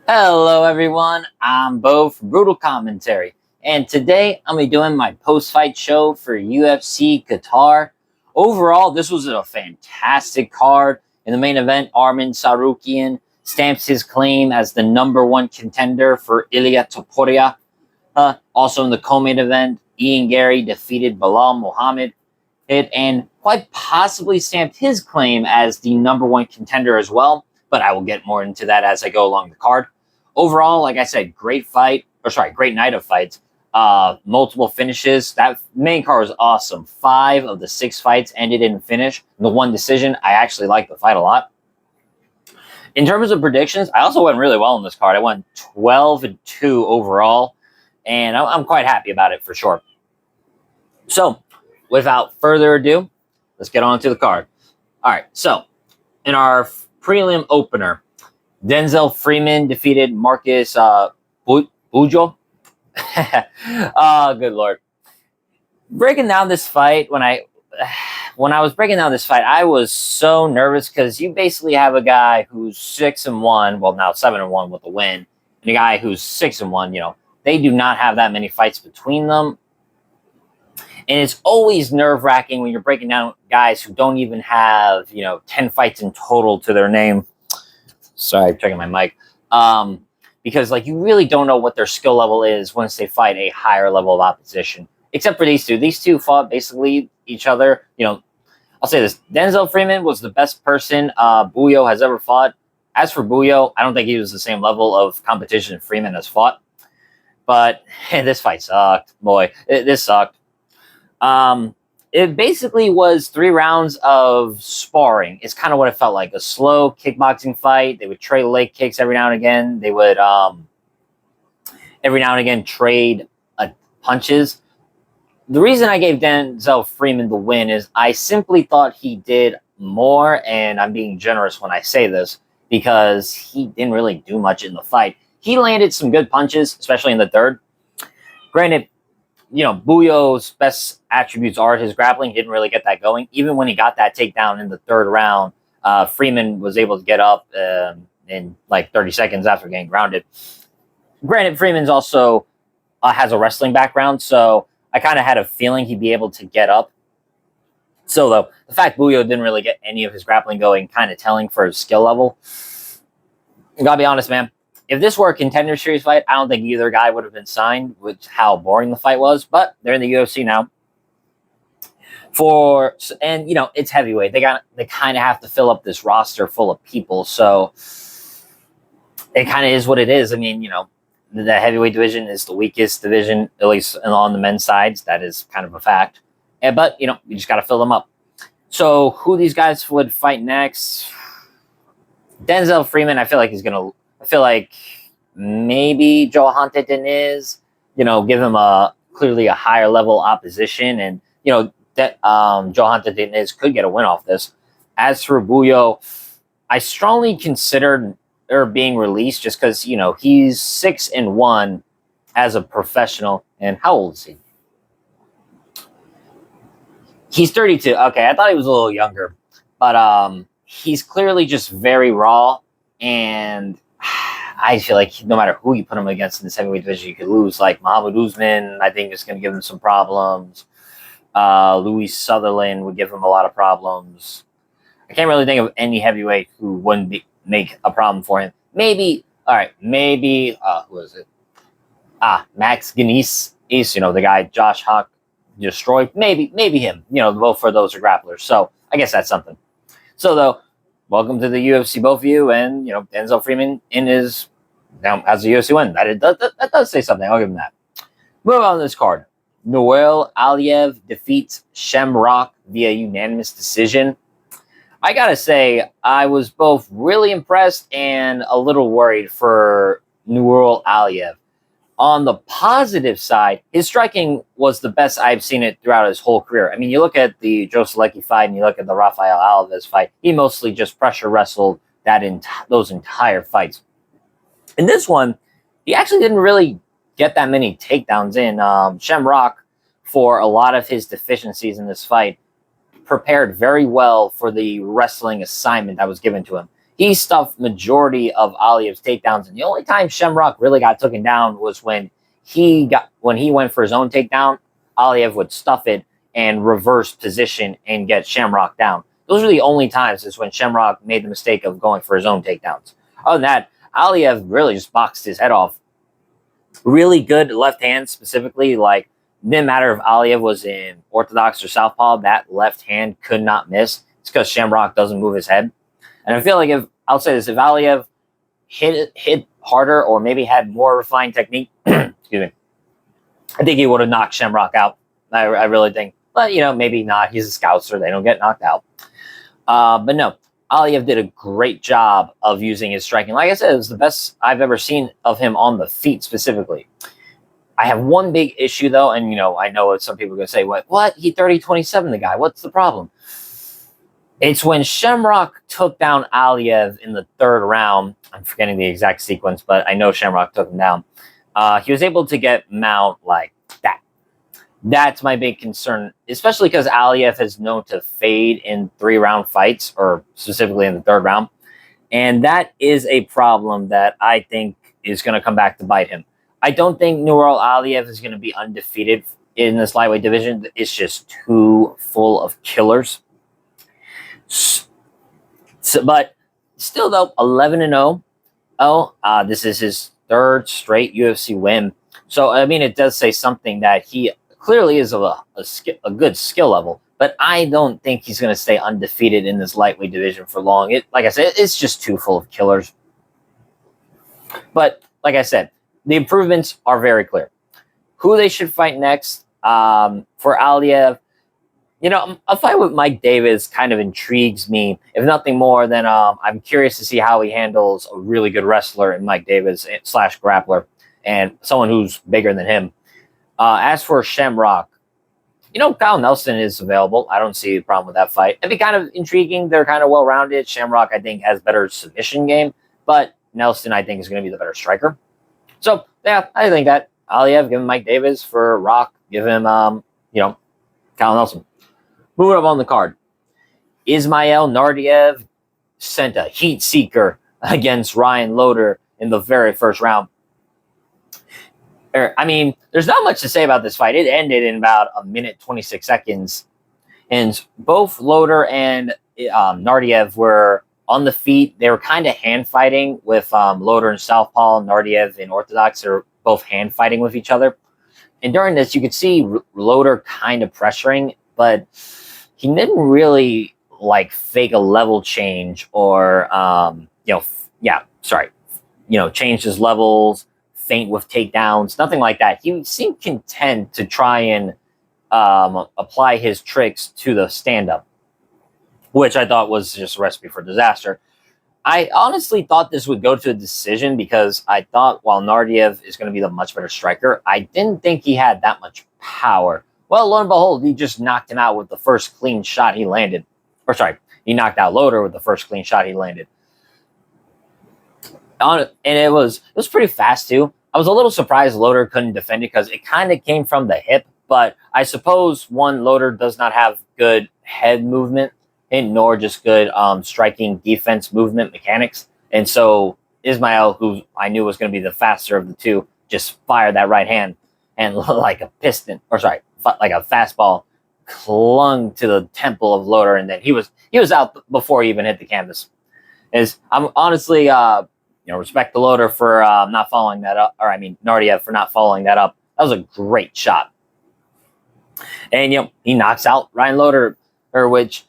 Hello everyone, I'm Bo from Brutal Commentary, and today I'm going to be doing my post-fight show for UFC Qatar. Overall, this was a fantastic card. In the main event, Arman Tsarukyan stamps his claim as the #1 contender for Ilia Topuria. Also in the co-main event, Ian Gary defeated Bilal Muhammad and quite possibly stamped his claim as the #1 contender as well, but I will get more into that as I go along the card. Overall, like I said, great night of fights. Multiple finishes. That main card was awesome. 5 of the 6 fights ended in a finish. The one decision, I actually liked the fight a lot. In terms of predictions, I also went really well in this card. I went 12-2 overall, and I'm quite happy about it for sure. So, without further ado, let's get on to the card. All right, so in our prelim opener, Denzel Freeman defeated Marcus Bujo. Oh, good Lord. Breaking down this fight, when I was breaking down this fight, I was so nervous because you basically have a guy who's 6-1, well, now 7-1 with a win, and a guy who's 6-1. They do not have that many fights between them. And it's always nerve-wracking when you're breaking down guys who don't even have, 10 fights in total to their name. Sorry, I'm checking my mic. Because you really don't know what their skill level is once they fight a higher level of opposition. Except for these two. These two fought basically each other. I'll say this. Denzel Freeman was the best person Buyo has ever fought. As for Buyo, I don't think he was the same level of competition Freeman has fought. But this fight sucked. Boy, this sucked. It basically was 3 rounds of sparring. It's kind of what it felt like. A slow kickboxing fight. They would trade leg kicks every now and again. They would every now and again trade punches. The reason I gave Denzel Freeman the win is I simply thought he did more, and I'm being generous when I say this, because he didn't really do much in the fight. He landed some good punches, especially in the third. Granted, Buyo's best attributes are his grappling. He didn't really get that going. Even when he got that takedown in the third round, Freeman was able to get up in 30 seconds after getting grounded. Granted, Freeman's also has a wrestling background, so I kind of had a feeling he'd be able to get up. So, though, the fact Buyo didn't really get any of his grappling going, kind of telling for his skill level. I gotta be honest, man. If this were a contender series fight, I don't think either guy would have been signed with how boring the fight was, but they're in the UFC now. It's heavyweight. They kind of have to fill up this roster full of people, so it kind of is what it is. I mean, the heavyweight division is the weakest division, at least on the men's sides. That is kind of a fact. But, you just got to fill them up. So who these guys would fight next? Denzel Freeman, I feel like maybe Johanna Diniz, give him clearly a higher level opposition, and that Johanna Diniz could get a win off this. As for Buyo, I strongly considered being released just because he's 6-1 as a professional. And how old is he? He's 32. Okay, I thought he was a little younger, but he's clearly just very raw, and I feel like no matter who you put him against in this heavyweight division, you could lose. Like Muhammad Usman, I think is going to give him some problems. Louis Sutherland would give him a lot of problems. I can't really think of any heavyweight who wouldn't make a problem for him. Maybe, who is it? Max Ganese, the guy Josh Hawk destroyed. Maybe him. Both for those are grapplers. So I guess that's something. So though, welcome to the UFC, both of you, and Denzel Freeman as a UFC win. That does say something. I'll give him that. Move on to this card. Noel Aliev defeats Shamrock via unanimous decision. I gotta say, I was both really impressed and a little worried for Noel Aliev. On the positive side, his striking was the best I've seen it throughout his whole career. I mean, you look at the Joe Solecki fight and you look at the Rafael Alves fight, he mostly just pressure wrestled those entire fights. In this one, he actually didn't really get that many takedowns in. Shamrock, for a lot of his deficiencies in this fight, prepared very well for the wrestling assignment that was given to him. he stuffed majority of Aliyev's takedowns, and the only time Shamrock really got taken down was when he went for his own takedown. Aliyev would stuff it and reverse position and get Shamrock down. Those are the only times is when Shamrock made the mistake of going for his own takedowns. Other than that, Aliyev really just boxed his head off. Really good left hand specifically. Like, didn't matter if Aliyev was in orthodox or southpaw, that left hand could not miss. It's because Shamrock doesn't move his head. And I feel like if Aliyev hit harder or maybe had more refined technique, excuse me, I think he would have knocked Shamrock out. I really think. But, maybe not. He's a scouser. They don't get knocked out. But no, Aliyev did a great job of using his striking. Like I said, it was the best I've ever seen of him on the feet specifically. I have one big issue, though, and, I know some people are going to say, what? He 30-27, the guy. What's the problem? It's when Shamrock took down Aliyev in the third round. I'm forgetting the exact sequence, but I know Shamrock took him down. He was able to get Mount like that. That's my big concern, especially because Aliyev is known to fade in 3-round fights, or specifically in the third round. And that is a problem that I think is going to come back to bite him. I don't think Nurul Aliyev is going to be undefeated in this lightweight division. It's just too full of killers. But still, though, 11-0. This is his third straight UFC win. So, I mean, it does say something that he clearly is a good skill level. But I don't think he's going to stay undefeated in this lightweight division for long. Like I said, it's just too full of killers. But, like I said, the improvements are very clear. Who they should fight next for Aliyev, a fight with Mike Davis kind of intrigues me. If nothing more than I'm curious to see how he handles a really good wrestler in Mike Davis / grappler and someone who's bigger than him. As for Shamrock, Kyle Nelson is available. I don't see a problem with that fight. It'd be kind of intriguing. They're kind of well-rounded. Shamrock, I think, has better submission game, but Nelson, I think, is going to be the better striker. So, yeah, I think that Aliyev, give him Mike Davis. For Rock, give him, Kyle Nelson. Moving up on the card, Ismail Nardiev sent a heat seeker against Ryan Loder in the very first round. I mean, there's not much to say about this fight. It ended in about 1 minute 26 seconds. And both Loder and Nardiev were on the feet. They were kind of hand fighting with Loder in southpaw, Nardiev in orthodox. They're both hand fighting with each other. And during this, you could see Loder kind of pressuring, but he didn't really fake a level change or, change his levels, feint with takedowns, nothing like that. He seemed content to try and apply his tricks to the stand-up, which I thought was just a recipe for disaster. I honestly thought this would go to a decision because I thought while Nardiev is going to be the much better striker, I didn't think he had that much power. Well, lo and behold, he just knocked him out with the first clean shot he landed. He knocked out Loder with the first clean shot he landed. And it was pretty fast, too. I was a little surprised Loder couldn't defend it because it kind of came from the hip. But I suppose, one, Loder does not have good head movement, and nor just good striking defense movement mechanics. And so Ismail, who I knew was going to be the faster of the two, just fired that right hand and like a fastball clung to the temple of Loder, and then he was out before he even hit the canvas. I'm honestly respect the Loder for not following that up, or Nardiev for not following that up. That was a great shot. And he knocks out Ryan Loder, which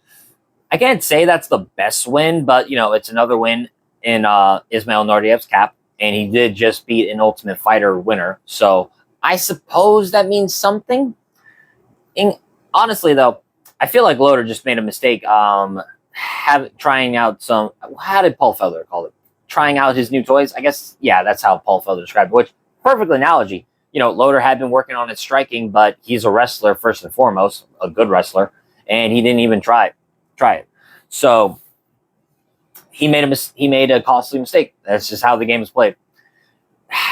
I can't say that's the best win, but it's another win in Ismail Nardiev's cap, and he did just beat an Ultimate Fighter winner. So I suppose that means something. Honestly, though, I feel like Loder just made a mistake trying out some... How did Paul Felder call it? Trying out his new toys? I guess, yeah, that's how Paul Felder described it, which, perfect analogy. Loder had been working on his striking, but he's a wrestler first and foremost, a good wrestler, and he didn't even try it. So he made a costly mistake. That's just how the game is played.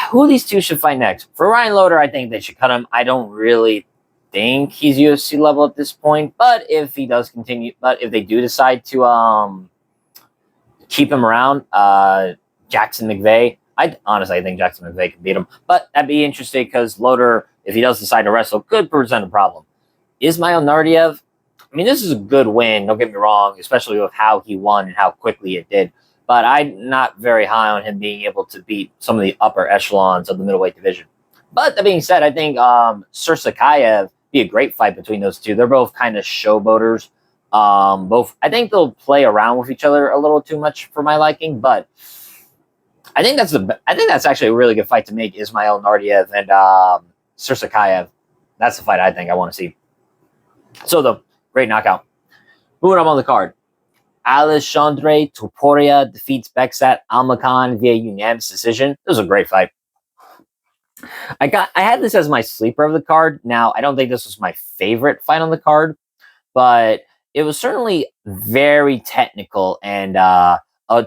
Who these two should fight next? For Ryan Loder, I think they should cut him. I don't really think he's UFC level at this point, but if he does continue, but if they do decide to keep him around. Jackson McVeigh. I honestly think Jackson McVeigh could beat him, but that'd be interesting because Loder, if he does decide to wrestle, could present a problem. Ismail Nardiev, I mean, this is a good win, don't get me wrong, especially with how he won and how quickly it did. But I'm not very high on him being able to beat some of the upper echelons of the middleweight division. But that being said, I think Tsarukyan be a great fight between those two. They're both kind of showboaters. Both, I think they'll play around with each other a little too much for my liking, but I think that's actually a really good fight to make. Ismail Nardiev and Tsarukyan. That's the fight I think I want to see. So the great knockout. Moving up on the card. Alexandre Topuria defeats Beksat Almakhan via unanimous decision. It was a great fight. I had this as my sleeper of the card. Now, I don't think this was my favorite fight on the card, but it was certainly very technical and a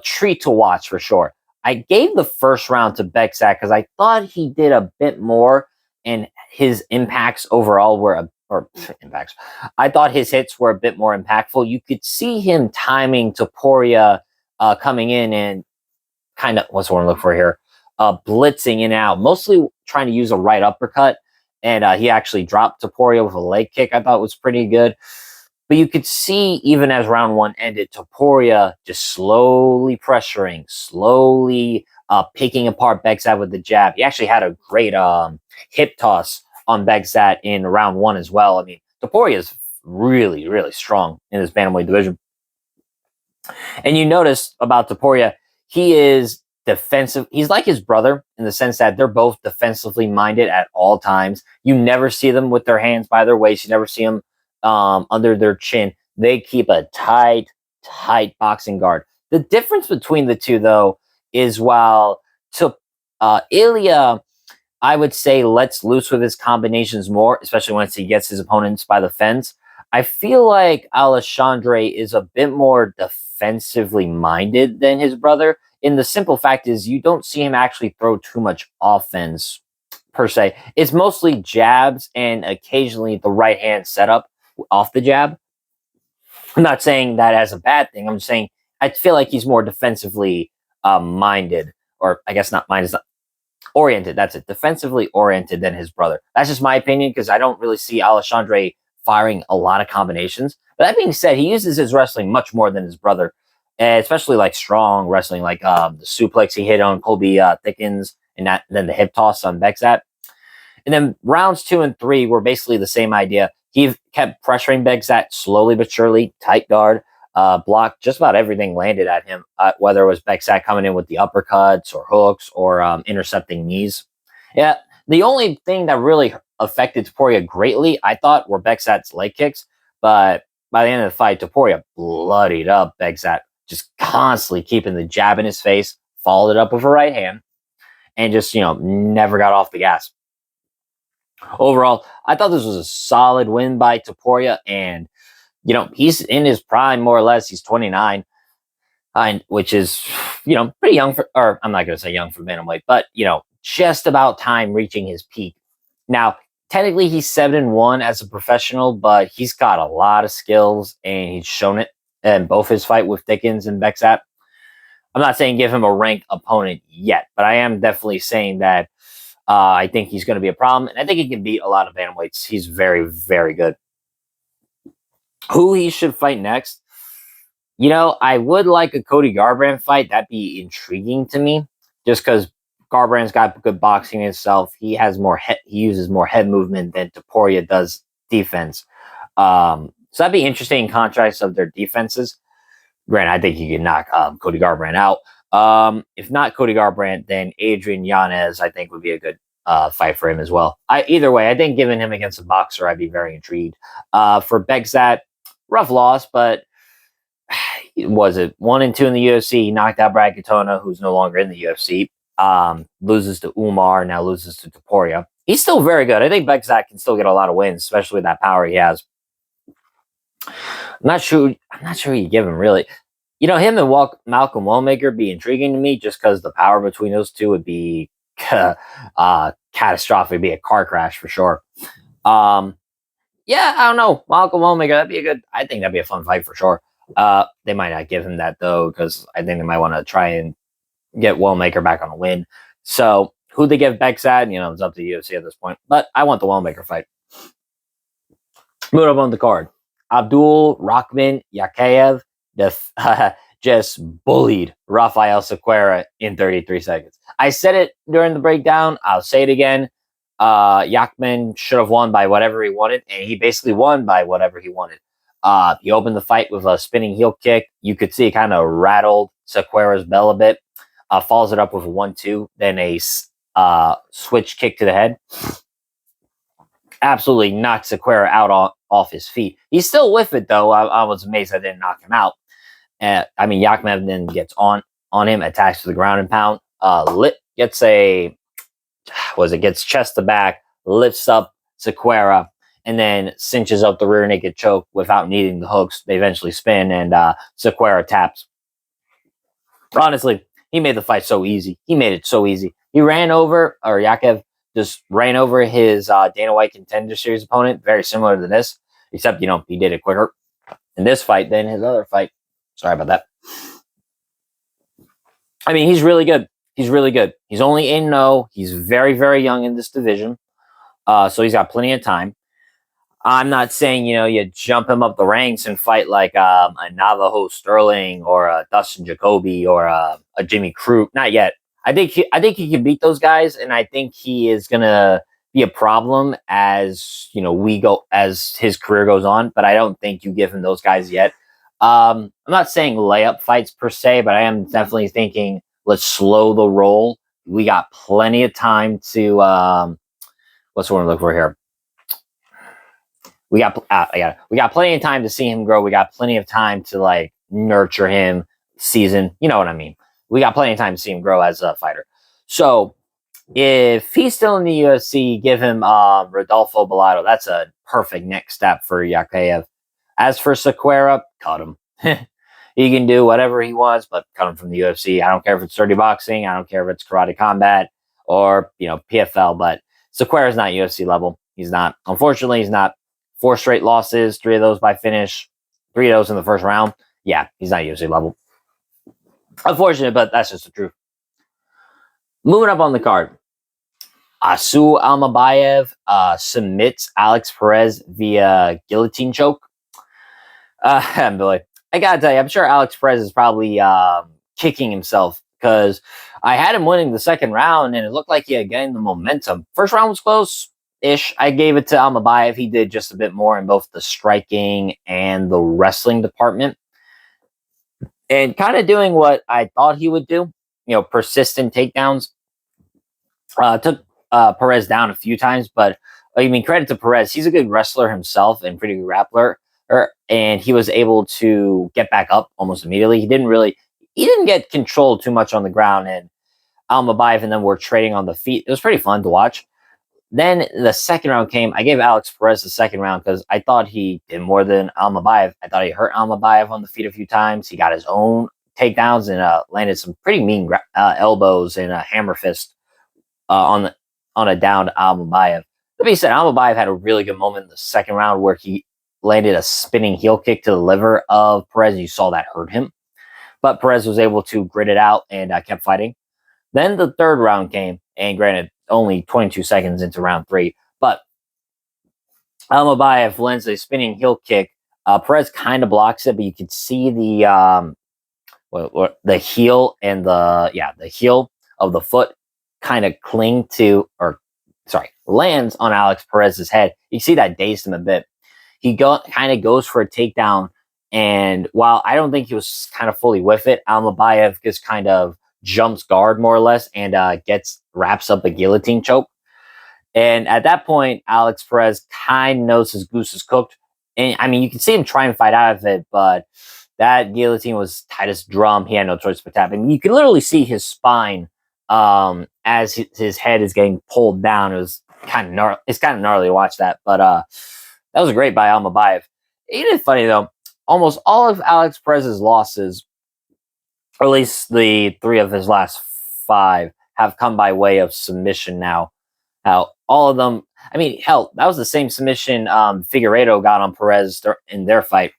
treat to watch for sure. I gave the first round to Beksat because I thought he did a bit more, and his impacts overall were impacts. I thought his hits were a bit more impactful. You could see him timing Topuria coming in and kind of, what's the word I'm looking for here? Blitzing in and out, mostly trying to use a right uppercut. And he actually dropped Topuria with a leg kick. I thought was pretty good. But you could see, even as round one ended, Topuria just slowly pressuring, slowly picking apart Beksat with the jab. He actually had a great hip toss on Beksat in round one as well. I mean, Topuria is really, really strong in this bantamweight division. And you notice about Topuria, he is defensive. He's like his brother in the sense that they're both defensively minded at all times. You never see them with their hands by their waist. You never see them under their chin. They keep a tight boxing guard. The difference between the two, though, is while Ilya, I would say, lets loose with his combinations more, especially once he gets his opponents by the fence. I feel like Alexandre is a bit more defensively minded than his brother. And the simple fact is, you don't see him actually throw too much offense per se. It's mostly jabs and occasionally the right hand setup off the jab. I'm not saying that as a bad thing. I'm just saying I feel like he's more defensively minded, or I guess not minded, oriented. That's it. Defensively oriented than his brother. That's just my opinion because I don't really see Alexandre firing a lot of combinations. But that being said, he uses his wrestling much more than his brother, especially like strong wrestling, like the suplex he hit on Colby Thickens, and then the hip toss on Beksat. And then rounds 2 and 3 were basically the same idea. He kept pressuring Beksat slowly but surely, tight guard, blocked just about everything landed at him, whether it was Beksat coming in with the uppercuts or hooks or intercepting knees. Yeah, the only thing that really affected Topuria greatly, I thought, were Beksat's leg kicks. But by the end of the fight, Topuria bloodied up Beksat, just constantly keeping the jab in his face, followed it up with a right hand, and just, never got off the gas. Overall, I thought this was a solid win by Topuria, and he's in his prime more or less. He's 29, which is pretty young for, or I'm not going to say young for bantamweight, but just about time reaching his peak. Now, technically, he's 7-1 as a professional, but he's got a lot of skills, and he's shown it in both his fight with Thickens and Beksat. I'm not saying give him a ranked opponent yet, but I am definitely saying that I think he's going to be a problem, and I think he can beat a lot of bantamweights. He's very, very good. Who he should fight next? I would like a Cody Garbrandt fight. That'd be intriguing to me, just because Garbrandt's got good boxing himself. He has more he uses more head movement than Topuria does defense. So that'd be interesting in contrast of their defenses. Granted, I think he can knock Cody Garbrandt out. If not Cody Garbrandt, then Adrian Yanez, I think, would be a good fight for him as well. Either way, I think giving him against a boxer, I'd be very intrigued. For Beksat, rough loss, but was it 1 and 2 in the UFC? He knocked out Brad Katona, who's no longer in the UFC. Loses to Umar, now loses to Topuria. He's still very good. I think Beksat can still get a lot of wins, especially with that power he has. I'm not sure you give him really. Him and Malcolm Wellmaker be intriguing to me just because the power between those two would be catastrophic. It'd be a car crash for sure. Yeah, I don't know. Malcolm Wellmaker, I think that'd be a fun fight for sure. They might not give him that though, because I think they might want to try and get Wellmaker back on a win. So who they give Bex at, it's up to the UFC at this point. But I want the Wellmaker fight. Moving up on the card, Abdul Rahman Yakayev just bullied Rafael Sequeira in 33 seconds. I said it during the breakdown. I'll say it again. Yakman should have won by whatever he wanted, and he basically won by whatever he wanted. He opened the fight with a spinning heel kick. You could see it kind of rattled Sequeira's bell a bit. Follows it up with a 1-2, then a switch kick to the head. Absolutely knocked Sequeira out off his feet. He's still with it, though. I was amazed I didn't knock him out. Yakman then gets on him, attacks to the ground and pound. Gets chest to back, lifts up Sequeira, and then cinches up the rear naked choke without needing the hooks. They eventually spin, and Sequeira taps. Honestly, he made the fight so easy. He made it so easy. Yakev just ran over his Dana White Contender Series opponent, very similar to this, except, he did it quicker in this fight than his other fight. Sorry about that. He's really good. He's really good. He's only 8-0. He's very, very young in this division. So he's got plenty of time. I'm not saying, you jump him up the ranks and fight like a Navajo Sterling or a Dustin Jacoby or a Jimmy Crute. Not yet. I think he can beat those guys, and I think he is gonna be a problem as as his career goes on. But I don't think you give him those guys yet. I'm not saying layup fights per se, but I am definitely thinking let's slow the roll. We got plenty of time to what's the word I'm looking for here? We got plenty of time to see him grow. We got plenty of time to nurture him, season. You know what I mean? We got plenty of time to see him grow as a fighter. So if he's still in the UFC, give him Rodolfo Bellato. That's a perfect next step for Yakayev. As for Sequeira, cut him. He can do whatever he wants, but cut him from the UFC. I don't care if it's dirty boxing. I don't care if it's karate combat or PFL. But Sequeira's not UFC level. He's not. Unfortunately, he's not. 4 straight losses, 3 of those by finish, 3 of those in the first round. Yeah, he's not UFC level. Unfortunate, but that's just the truth. Moving up on the card, Asu Almabayev submits Alex Perez via guillotine choke. Billy, I gotta tell you, I'm sure Alex Perez is probably kicking himself because I had him winning the second round, and it looked like he had gained the momentum. First round was close-ish. I gave it to Almabayev. He did just a bit more in both the striking and the wrestling department. And kind of doing what I thought he would do, persistent takedowns. Took Perez down a few times, but credit to Perez. He's a good wrestler himself and pretty good grappler. And he was able to get back up almost immediately. He didn't get controlled too much on the ground, and Almabayev and them were trading on the feet. It was pretty fun to watch. Then the second round came. I gave Alex Perez the second round because I thought he did more than Almabayev. I thought he hurt Almabayev on the feet a few times. He got his own takedowns and landed some pretty mean elbows and a hammer fist on a downed Almabayev. That being said, Almabayev had a really good moment in the second round where he landed a spinning heel kick to the liver of Perez. You saw that hurt him. But Perez was able to grit it out and kept fighting. Then the third round came, and granted, only 22 seconds into round 3. But Almabayev lands a spinning heel kick. Perez kind of blocks it, but you can see the heel and the heel of the foot kind of lands on Alex Perez's head. You see that dazed him a bit. He kind of goes for a takedown, and while I don't think he was kind of fully with it, Almabayev just kind of jumps guard more or less and wraps up a guillotine choke. And at that point, Alex Perez kind of knows his goose is cooked. And you can see him try and fight out of it, but that guillotine was tight as drum. He had no choice but tap. And you can literally see his spine as his head is getting pulled down. It was kind of gnarly. It's kind of gnarly to watch that, but that was great by Almabayev. It is funny though. Almost all of Alex Perez's losses, or at least the 3 of his last 5, have come by way of submission now. How all of them, hell, that was the same submission Figueiredo got on Perez in their fight.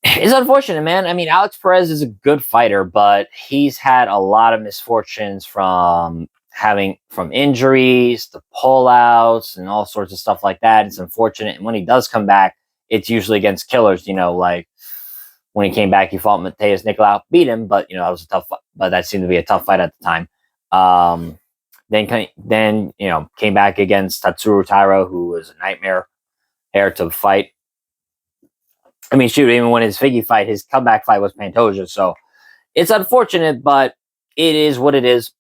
It's unfortunate, man. I mean, Alex Perez is a good fighter, but he's had a lot of misfortunes from injuries to pullouts and all sorts of stuff like that. It's unfortunate. And when he does come back, it's usually against killers, like when he came back, he fought Mateus Nicolau, beat him, but that was a tough fight. But that seemed to be a tough fight at the time. Then came back against Tatsuro Taira, who was a nightmare to fight. I mean, shoot, even when his Figgy fight, his comeback fight was Pantoja. So it's unfortunate, but it is what it is.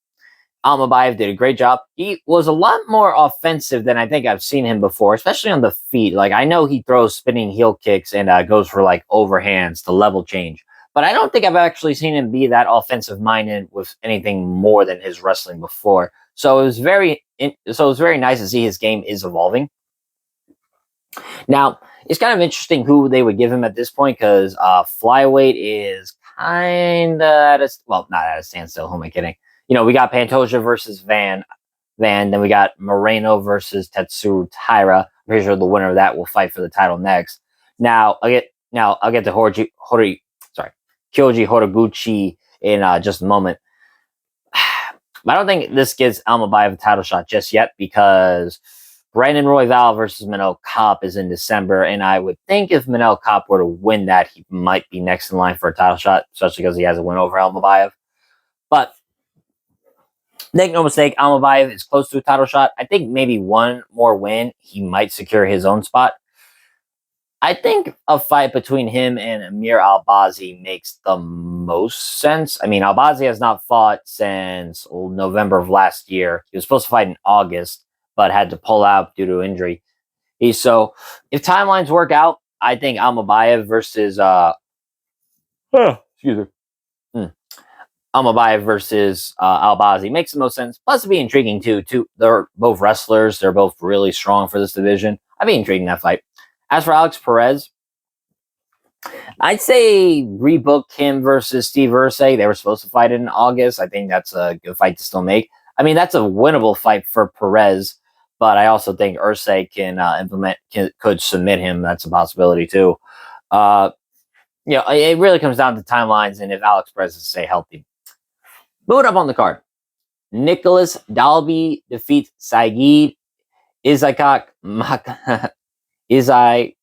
Almabayev did a great job. He was a lot more offensive than I think I've seen him before, especially on the feet. Like, I know he throws spinning heel kicks and goes for like overhands to level change, but I don't think I've actually seen him be that offensive minded with anything more than his wrestling before. So it was very nice to see his game is evolving. Now, it's kind of interesting who they would give him at this point because flyweight is kind of not at a standstill. Who am I kidding? We got Pantoja versus Van. Then we got Moreno versus Tatsuro Taira. I'm pretty sure the winner of that will fight for the title next. Now I'll get to Kyoji Horiguchi in just a moment. But I don't think this gives Almabayev a title shot just yet because Brandon Royval versus Manel Kopp is in December, and I would think if Manel Kopp were to win that, he might be next in line for a title shot, especially because he has a win over Almabayev. But make no mistake, Almabayev is close to a title shot. I think maybe one more win, he might secure his own spot. I think a fight between him and Amir Albazi makes the most sense. I mean, Albazi has not fought since November of last year. He was supposed to fight in August, but had to pull out due to injury. So if timelines work out, I think Almabayev versus Almabayev versus Albazi makes the most sense. Plus, it'd be intriguing too. They're both wrestlers. They're both really strong for this division. I'd be intrigued in that fight. As for Alex Perez, I'd say rebook him versus Steve Ursay. They were supposed to fight in August. I think that's a good fight to still make. I mean, that's a winnable fight for Perez, but I also think Ursay could submit him. That's a possibility too. It really comes down to timelines and if Alex Perez is stay healthy. Moving up on the card, Nicholas Dalby defeats Saeed Isakak Izai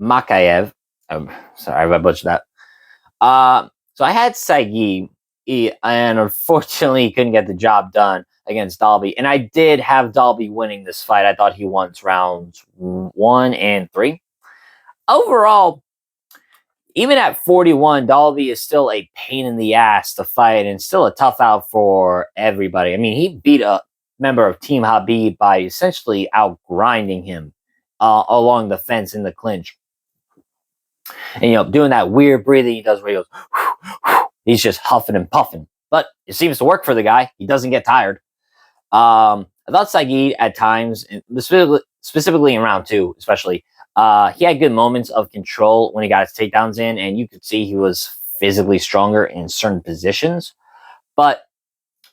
Makayev. I'm sorry if I butchered that. So I had Saeed, and unfortunately he couldn't get the job done against Dalby. And I did have Dalby winning this fight. I thought he won rounds 1 and 3. Overall, even at 41, Dalby is still a pain in the ass to fight and still a tough out for everybody. I mean, he beat a member of Team Habib by essentially outgrinding him along the fence in the clinch. And, doing that weird breathing he does where he goes, he's just huffing and puffing. But it seems to work for the guy. He doesn't get tired. I thought Saeed at times, specifically in round 2 especially, he had good moments of control when he got his takedowns in, and you could see he was physically stronger in certain positions. But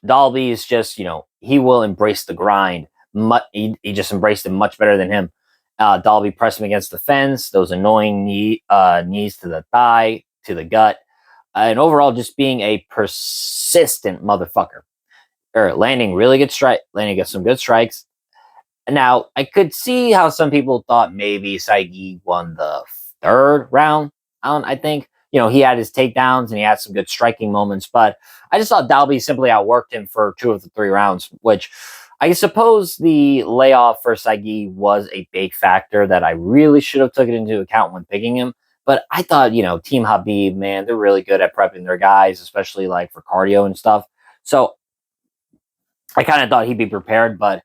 Dalby is just, he will embrace the grind. He just embraced it much better than him. Dalby pressed him against the fence, those annoying knees to the thigh, to the gut, and overall just being a persistent motherfucker. Landing some good strikes. Now, I could see how some people thought maybe Saeed won the 3rd round. I think, he had his takedowns and he had some good striking moments, but I just thought Dalby simply outworked him for 2 of the 3 rounds, which I suppose the layoff for Saeed was a big factor that I really should have taken into account when picking him. But I thought, Team Habib, man, they're really good at prepping their guys, especially like for cardio and stuff. So I kind of thought he'd be prepared, but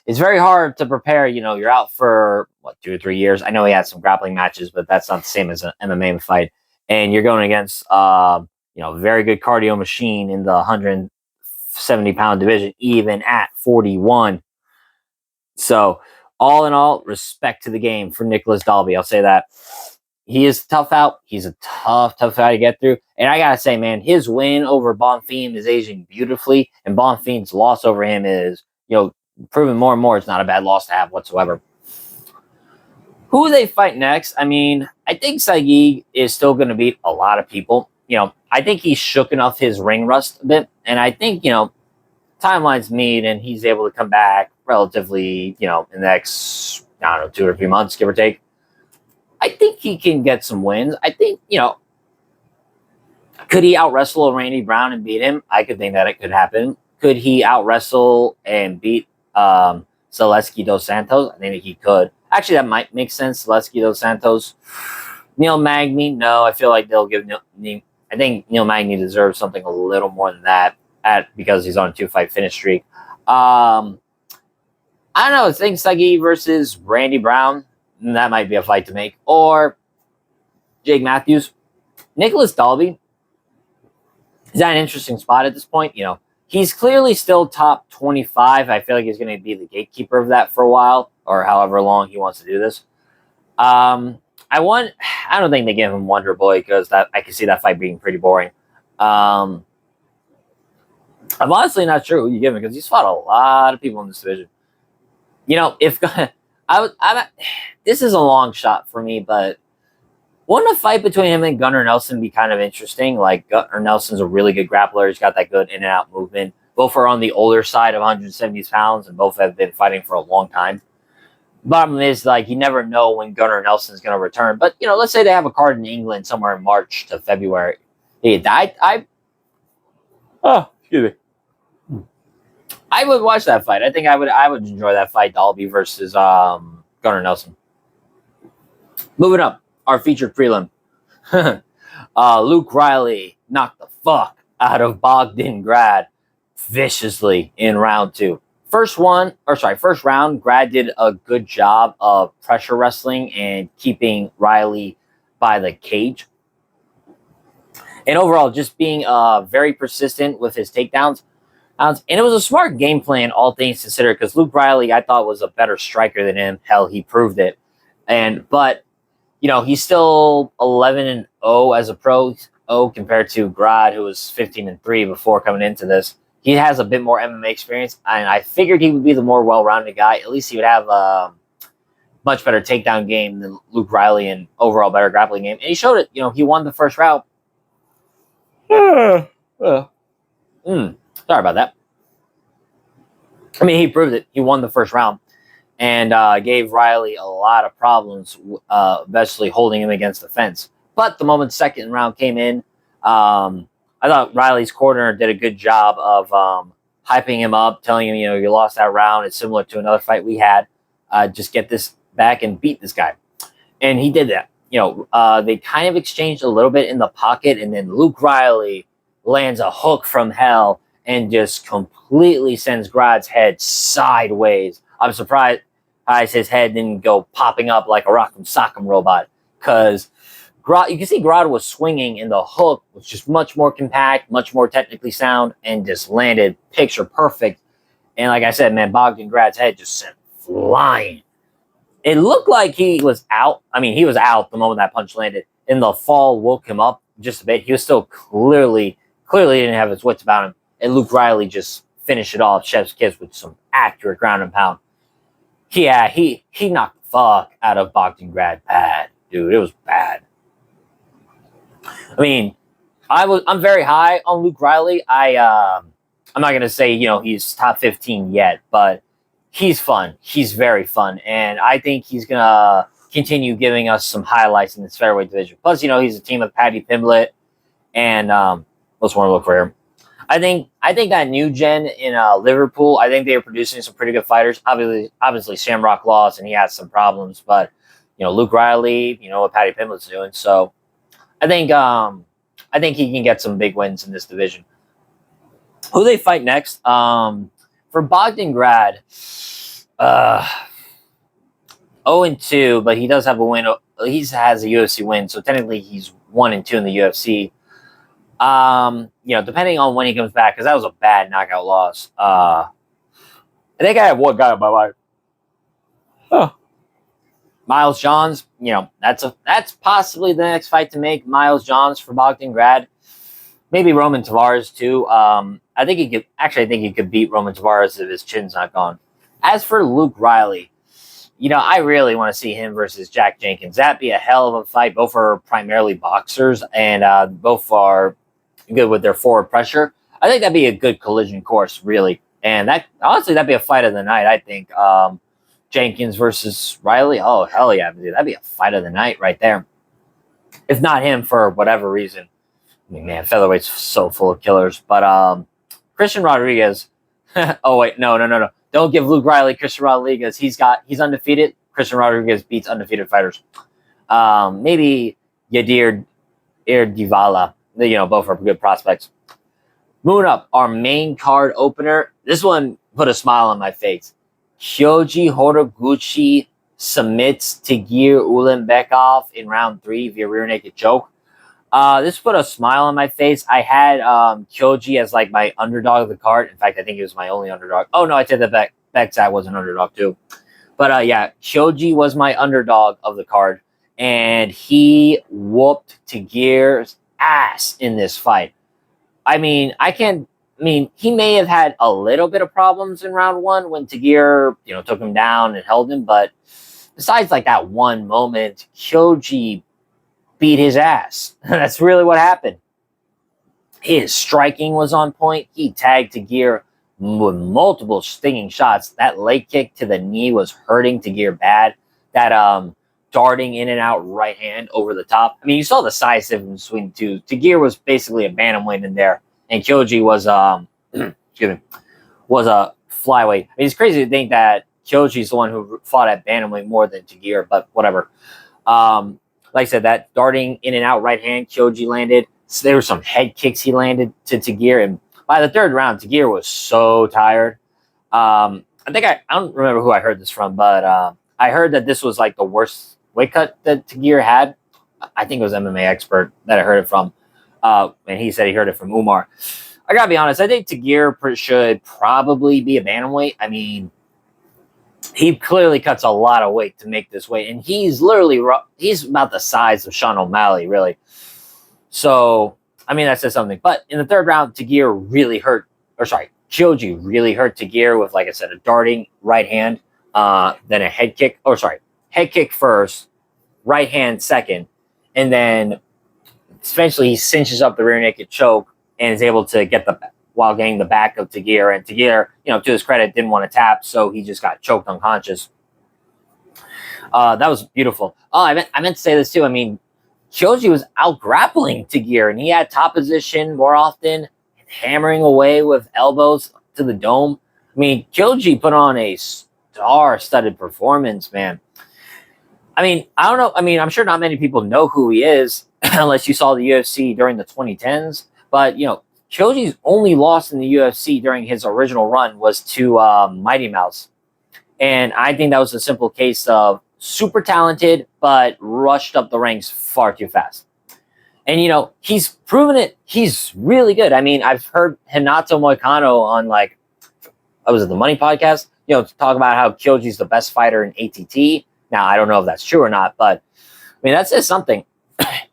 it's very hard to prepare. You're out for 2 or 3 years. I know he had some grappling matches, but that's not the same as an MMA fight. And you're going against, very good cardio machine in the 170-pound division, even at 41. So all in all, respect to the game for Nicholas Dalby. I'll say that. He is tough out. He's a tough guy to get through. And I got to say, man, his win over Bonfim is aging beautifully. And Bonfim's loss over him is, proving more and more it's not a bad loss to have whatsoever. Who they fight next? I mean, I think Saigig is still going to beat a lot of people. I think he's shooken off his ring rust a bit, and I think timelines meet, and he's able to come back relatively, in the next, I don't know, 2 or 3 months, give or take. I think he can get some wins. I think, could he out wrestle Randy Brown and beat him? I could think that it could happen. Could he out wrestle and beat Zaleski dos Santos? I think he could. Actually, that might make sense. Zaleski dos Santos. Neil Magny, no. I feel like they'll give I think Neil Magny deserves something a little more than that because he's on a 2-fight finish streak. I don't know. I think Sagi versus Randy Brown. That might be a fight to make. Or Jake Matthews. Nicholas Dalby is at an interesting spot at this point. He's clearly still top 25. I feel like he's going to be the gatekeeper of that for a while, or however long he wants to do this. I don't think they give him Wonder Boy because I can see that fight being pretty boring. I'm honestly not sure who you give him because he's fought a lot of people in this division. If this is a long shot for me, but wouldn't a fight between him and Gunnar Nelson be kind of interesting? Like, Gunnar Nelson's a really good grappler. He's got that good in and out movement. Both are on the older side of 170 pounds, and both have been fighting for a long time. Bottom is, like, you never know when Gunnar Nelson's going to return. But, let's say they have a card in England somewhere in March to February. Excuse me. I would watch that fight. I think I would enjoy that fight, Dalby versus Gunnar Nelson. Moving up, our featured prelim. Luke Riley knocked the fuck out of Bogdan viciously in round 2. First round, Grad did a good job of pressure wrestling and keeping Riley by the cage. And overall, just being very persistent with his takedowns. And it was a smart game plan, all things considered, because Luke Riley, I thought, was a better striker than him. Hell, he proved it. But he's still 11-0 as a pro compared to Grad, who was 15-3 before coming into this. He has a bit more MMA experience, and I figured he would be the more well-rounded guy. At least he would have a much better takedown game than Luke Riley and overall better grappling game. And he showed it. He won the first round. Sorry about that. I mean, he proved it. He won the first round and gave Riley a lot of problems, especially holding him against the fence. But the moment the second round came in, I thought Riley's corner did a good job of hyping him up, telling him, you lost that round. It's similar to another fight we had. Just get this back and beat this guy. And he did that. They kind of exchanged a little bit in the pocket, and then Luke Riley lands a hook from hell and just completely sends Grad's head sideways. I'm surprised his head didn't go popping up like a Rock'em Sock'em robot, because you can see Grad was swinging, and the hook was just much more compact, much more technically sound, and just landed picture perfect. And like I said, man, Bogdan Grad's head just sent flying. It looked like he was out. I mean, he was out the moment that punch landed, and the fall woke him up just a bit. He was still clearly didn't have his wits about him. And Luke Riley just finished it off, chef's kiss, with some accurate ground and pound. Yeah, he knocked the fuck out of Bogdan Grad bad, dude. It was bad. I mean, I'm very high on Luke Riley. I'm not gonna say he's top 15 yet, but he's fun. He's very fun, and I think he's gonna continue giving us some highlights in this featherweight division. Plus, he's a team of Paddy Pimblett, and let's want to look for him. I think that new gen in Liverpool, I think they are producing some pretty good fighters. Obviously Shamrock lost, and he has some problems, but Luke Riley, what Paddy Pimblett's doing. So I think he can get some big wins in this division. Who they fight next? For Bogdan Grad, 0-2, but he does have a win. He has a UFC win, so technically he's 1-2 in the UFC. Depending on when he comes back, because that was a bad knockout loss. I think I have one guy in my mind. Miles Johns, that's possibly the next fight to make. Miles Johns for Bogdan Grad. Maybe Roman Tavares too. I think he could beat Roman Tavares if his chin's not gone. As for Luke Riley, I really want to see him versus Jack Jenkins. That'd be a hell of a fight. Both are primarily boxers, and both are good with their forward pressure. I think that'd be a good collision course, really. And that honestly, that'd be a fight of the night. I think Jenkins versus Riley. Oh hell yeah, dude, that'd be a fight of the night right there. If not him, for whatever reason. I mean, man, featherweight's so full of killers. But Christian Rodriguez. Oh wait, no. Don't give Luke Riley Christian Rodriguez. He's undefeated. Christian Rodriguez beats undefeated fighters. Maybe Yadir Divala. Both are good prospects. Moving up, our main card opener. This one put a smile on my face. Kyoji Horiguchi submits Tagir Ulanbekov in round 3 via rear naked choke. This put a smile on my face. I had Kyoji as like my underdog of the card. In fact, I think he was my only underdog. Oh no, I said that Bekzat was an underdog too. But yeah, Kyoji was my underdog of the card, and he whooped Tagir's ass in this fight. I mean, he may have had a little bit of problems in round 1 when Tagir, took him down and held him, but besides like that one moment, Kyoji beat his ass. That's really what happened. His striking was on point. He tagged Tagir with multiple stinging shots. That leg kick to the knee was hurting Tagir bad. That darting in and out right hand over the top. I mean, you saw the size difference between the two. Tagir was basically a bantamweight in there, and Kyoji was was a flyweight. I mean, it's crazy to think that Kyoji's the one who fought at bantamweight more than Tagir, but whatever. Like I said, that darting in and out right hand Kyoji landed. So there were some head kicks he landed to Tagir, and by the 3rd round, Tagir was so tired. I think I don't remember who I heard this from, but I heard that this was like the worst weight cut that Tagir had. I think it was MMA Expert that I heard it from, and he said he heard it from Umar. I gotta be honest, I think Tagir should probably be a bantamweight. I mean, he clearly cuts a lot of weight to make this weight, and he's about the size of Sean O'Malley, really. So, I mean, that says something. But in the 3rd round, Kyoji really hurt Tagir with, like I said, a darting right hand, then a head kick. Head kick first, right hand second, and then eventually he cinches up the rear naked choke and is able to get while getting the back of Tagir. And Tagir, to his credit, didn't want to tap, so he just got choked unconscious. That was beautiful. Oh, I meant to say this too. I mean, Kyoji was out grappling Tagir, and he had top position more often, hammering away with elbows to the dome. I mean, Kyoji put on a star-studded performance, man. I mean, I don't know. I mean, I'm sure not many people know who he is unless you saw the UFC during the 2010s. But, Kyoji's only loss in the UFC during his original run was to Mighty Mouse. And I think that was a simple case of super talented, but rushed up the ranks far too fast. And, he's proven it. He's really good. I mean, I've heard Hinato Moicano on, the Money Podcast, talk about how Kyoji's the best fighter in ATT. Now, I don't know if that's true or not, but, I mean, that says something.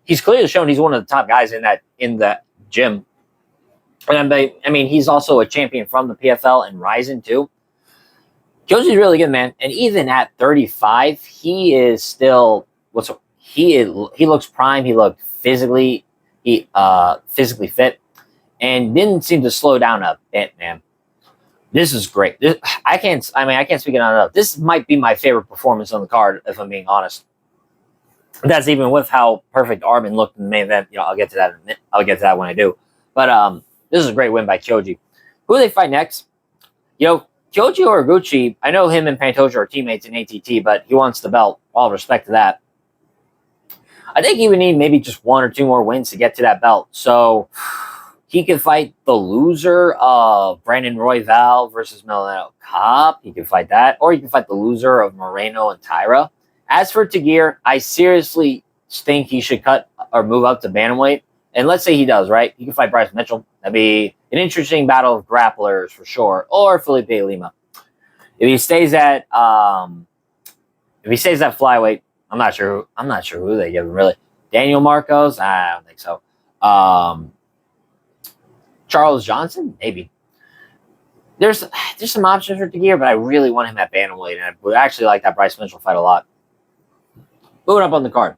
He's clearly shown he's one of the top guys in that gym. And I mean, he's also a champion from the PFL and Ryzen too. Kyoji's really good, man. And even at 35, he is still he looks prime. He looked physically fit, and didn't seem to slow down a bit, man. This is great. I can't speak it on enough. This might be my favorite performance on the card, if I'm being honest. That's even with how perfect Arman looked in the main event. I'll get to that in a minute. I'll get to that when I do. But this is a great win by Kyoji. Who do they fight next? Kyoji Horiguchi, I know him and Pantoja are teammates in ATT, but he wants the belt. All respect to that. I think he would need maybe just 1 or 2 more wins to get to that belt. So he could fight the loser of Brandon Royval versus Milano Cobb. He could fight that. Or he could fight the loser of Moreno and Tyra. As for Tagir, I seriously think he should cut or move up to bantamweight. And let's say he does, right? He can fight Bryce Mitchell. That'd be an interesting battle of grapplers for sure. Or Felipe Lima. If he stays at flyweight, I'm not sure who they give him really. Daniel Marcos? I don't think so. Charles Johnson? Maybe. there's some options for Tagir, but I really want him at bantamweight, and I would actually like that Bryce Mitchell fight a lot. Moving up on the card.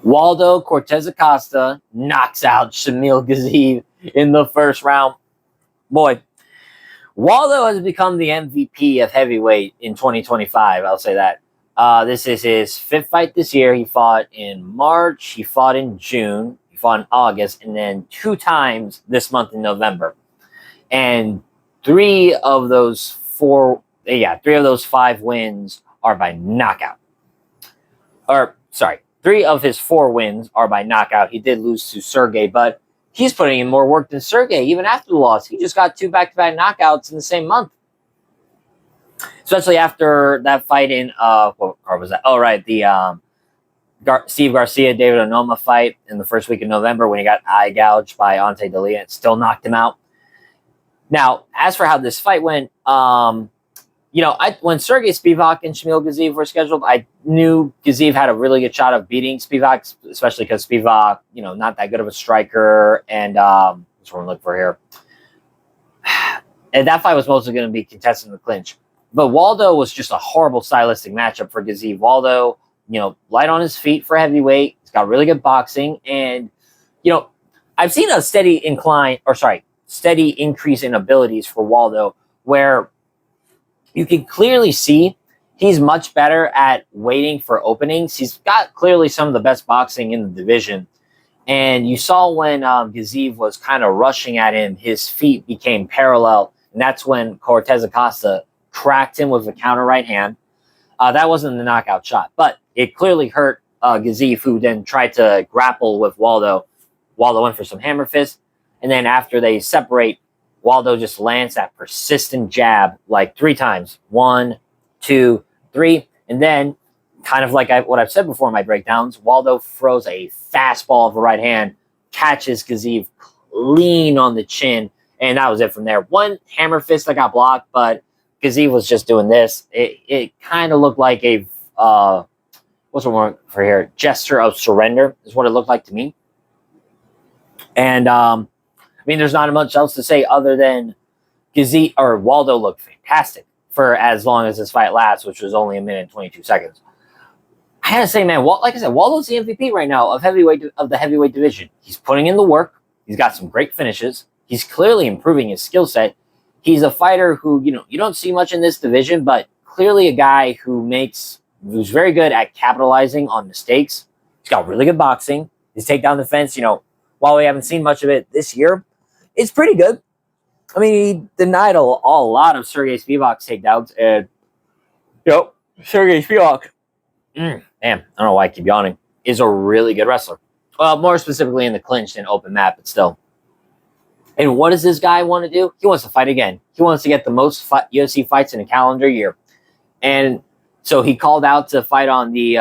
Waldo Cortez Acosta knocks out Shamil Gaziev in the first round. Boy, Waldo has become the MVP of heavyweight in 2025. I'll say that. This is his 5th fight this year. He fought in March, he fought in June, he fought in August, and then 2 times this month in November. And 3 of those 5 wins are by knockout. Or, sorry, 3 of his 4 wins are by knockout. He did lose to Sergey, but he's putting in more work than Sergey, even after the loss. He just got 2 back-to-back knockouts in the same month. Especially after that fight in, what card was that? Oh, right, the Steve Garcia, David Onoma fight in the first week of November when he got eye gouged by Ante Dalia and still knocked him out. Now, as for how this fight went, when Sergey Spivak and Shamil Gaziev were scheduled, I knew Gaziev had a really good shot of beating Spivak, especially because Spivak, not that good of a striker, and that's what I'm looking for here. And that fight was mostly going to be contested in the clinch. But Waldo was just a horrible stylistic matchup for Gaziev. Waldo, light on his feet for heavyweight. He's got really good boxing. And, I've seen a steady increase in abilities for Waldo, where you can clearly see he's much better at waiting for openings. He's got clearly some of the best boxing in the division. And you saw when Gaziev was kind of rushing at him, his feet became parallel. And that's when Cortez Acosta cracked him with a counter right hand. That wasn't the knockout shot, but it clearly hurt Gaziev, who then tried to grapple with Waldo. Waldo went for some hammer fist, and then after they separate, Waldo just lands that persistent jab like 3 times. 1, 2, 3, and then, kind of like what I've said before in my breakdowns, Waldo throws a fastball of a right hand, catches Gaziev clean on the chin, and that was it from there. 1 hammer fist that got blocked, but Gaziev was just doing this. It kind of looked like a, what's the word for here? Gesture of surrender is what it looked like to me. And, there's not much else to say other than Waldo looked fantastic for as long as this fight lasts, which was only 1 minute and 22 seconds. I gotta say, man, like I said, Waldo's the MVP right now of the heavyweight division. He's putting in the work. He's got some great finishes. He's clearly improving his skill set. He's a fighter who, you don't see much in this division, but clearly a guy who's very good at capitalizing on mistakes. He's got really good boxing. His takedown defense, while we haven't seen much of it this year, it's pretty good. He denied a lot of Sergey Spivak's takedowns, and, Sergey Spivak, damn, I don't know why I keep yawning, is a really good wrestler. Well, more specifically in the clinch than open mat, but still. And what does this guy want to do? He wants to fight again. He wants to get the most UFC fights in a calendar year. And so he called out to fight on the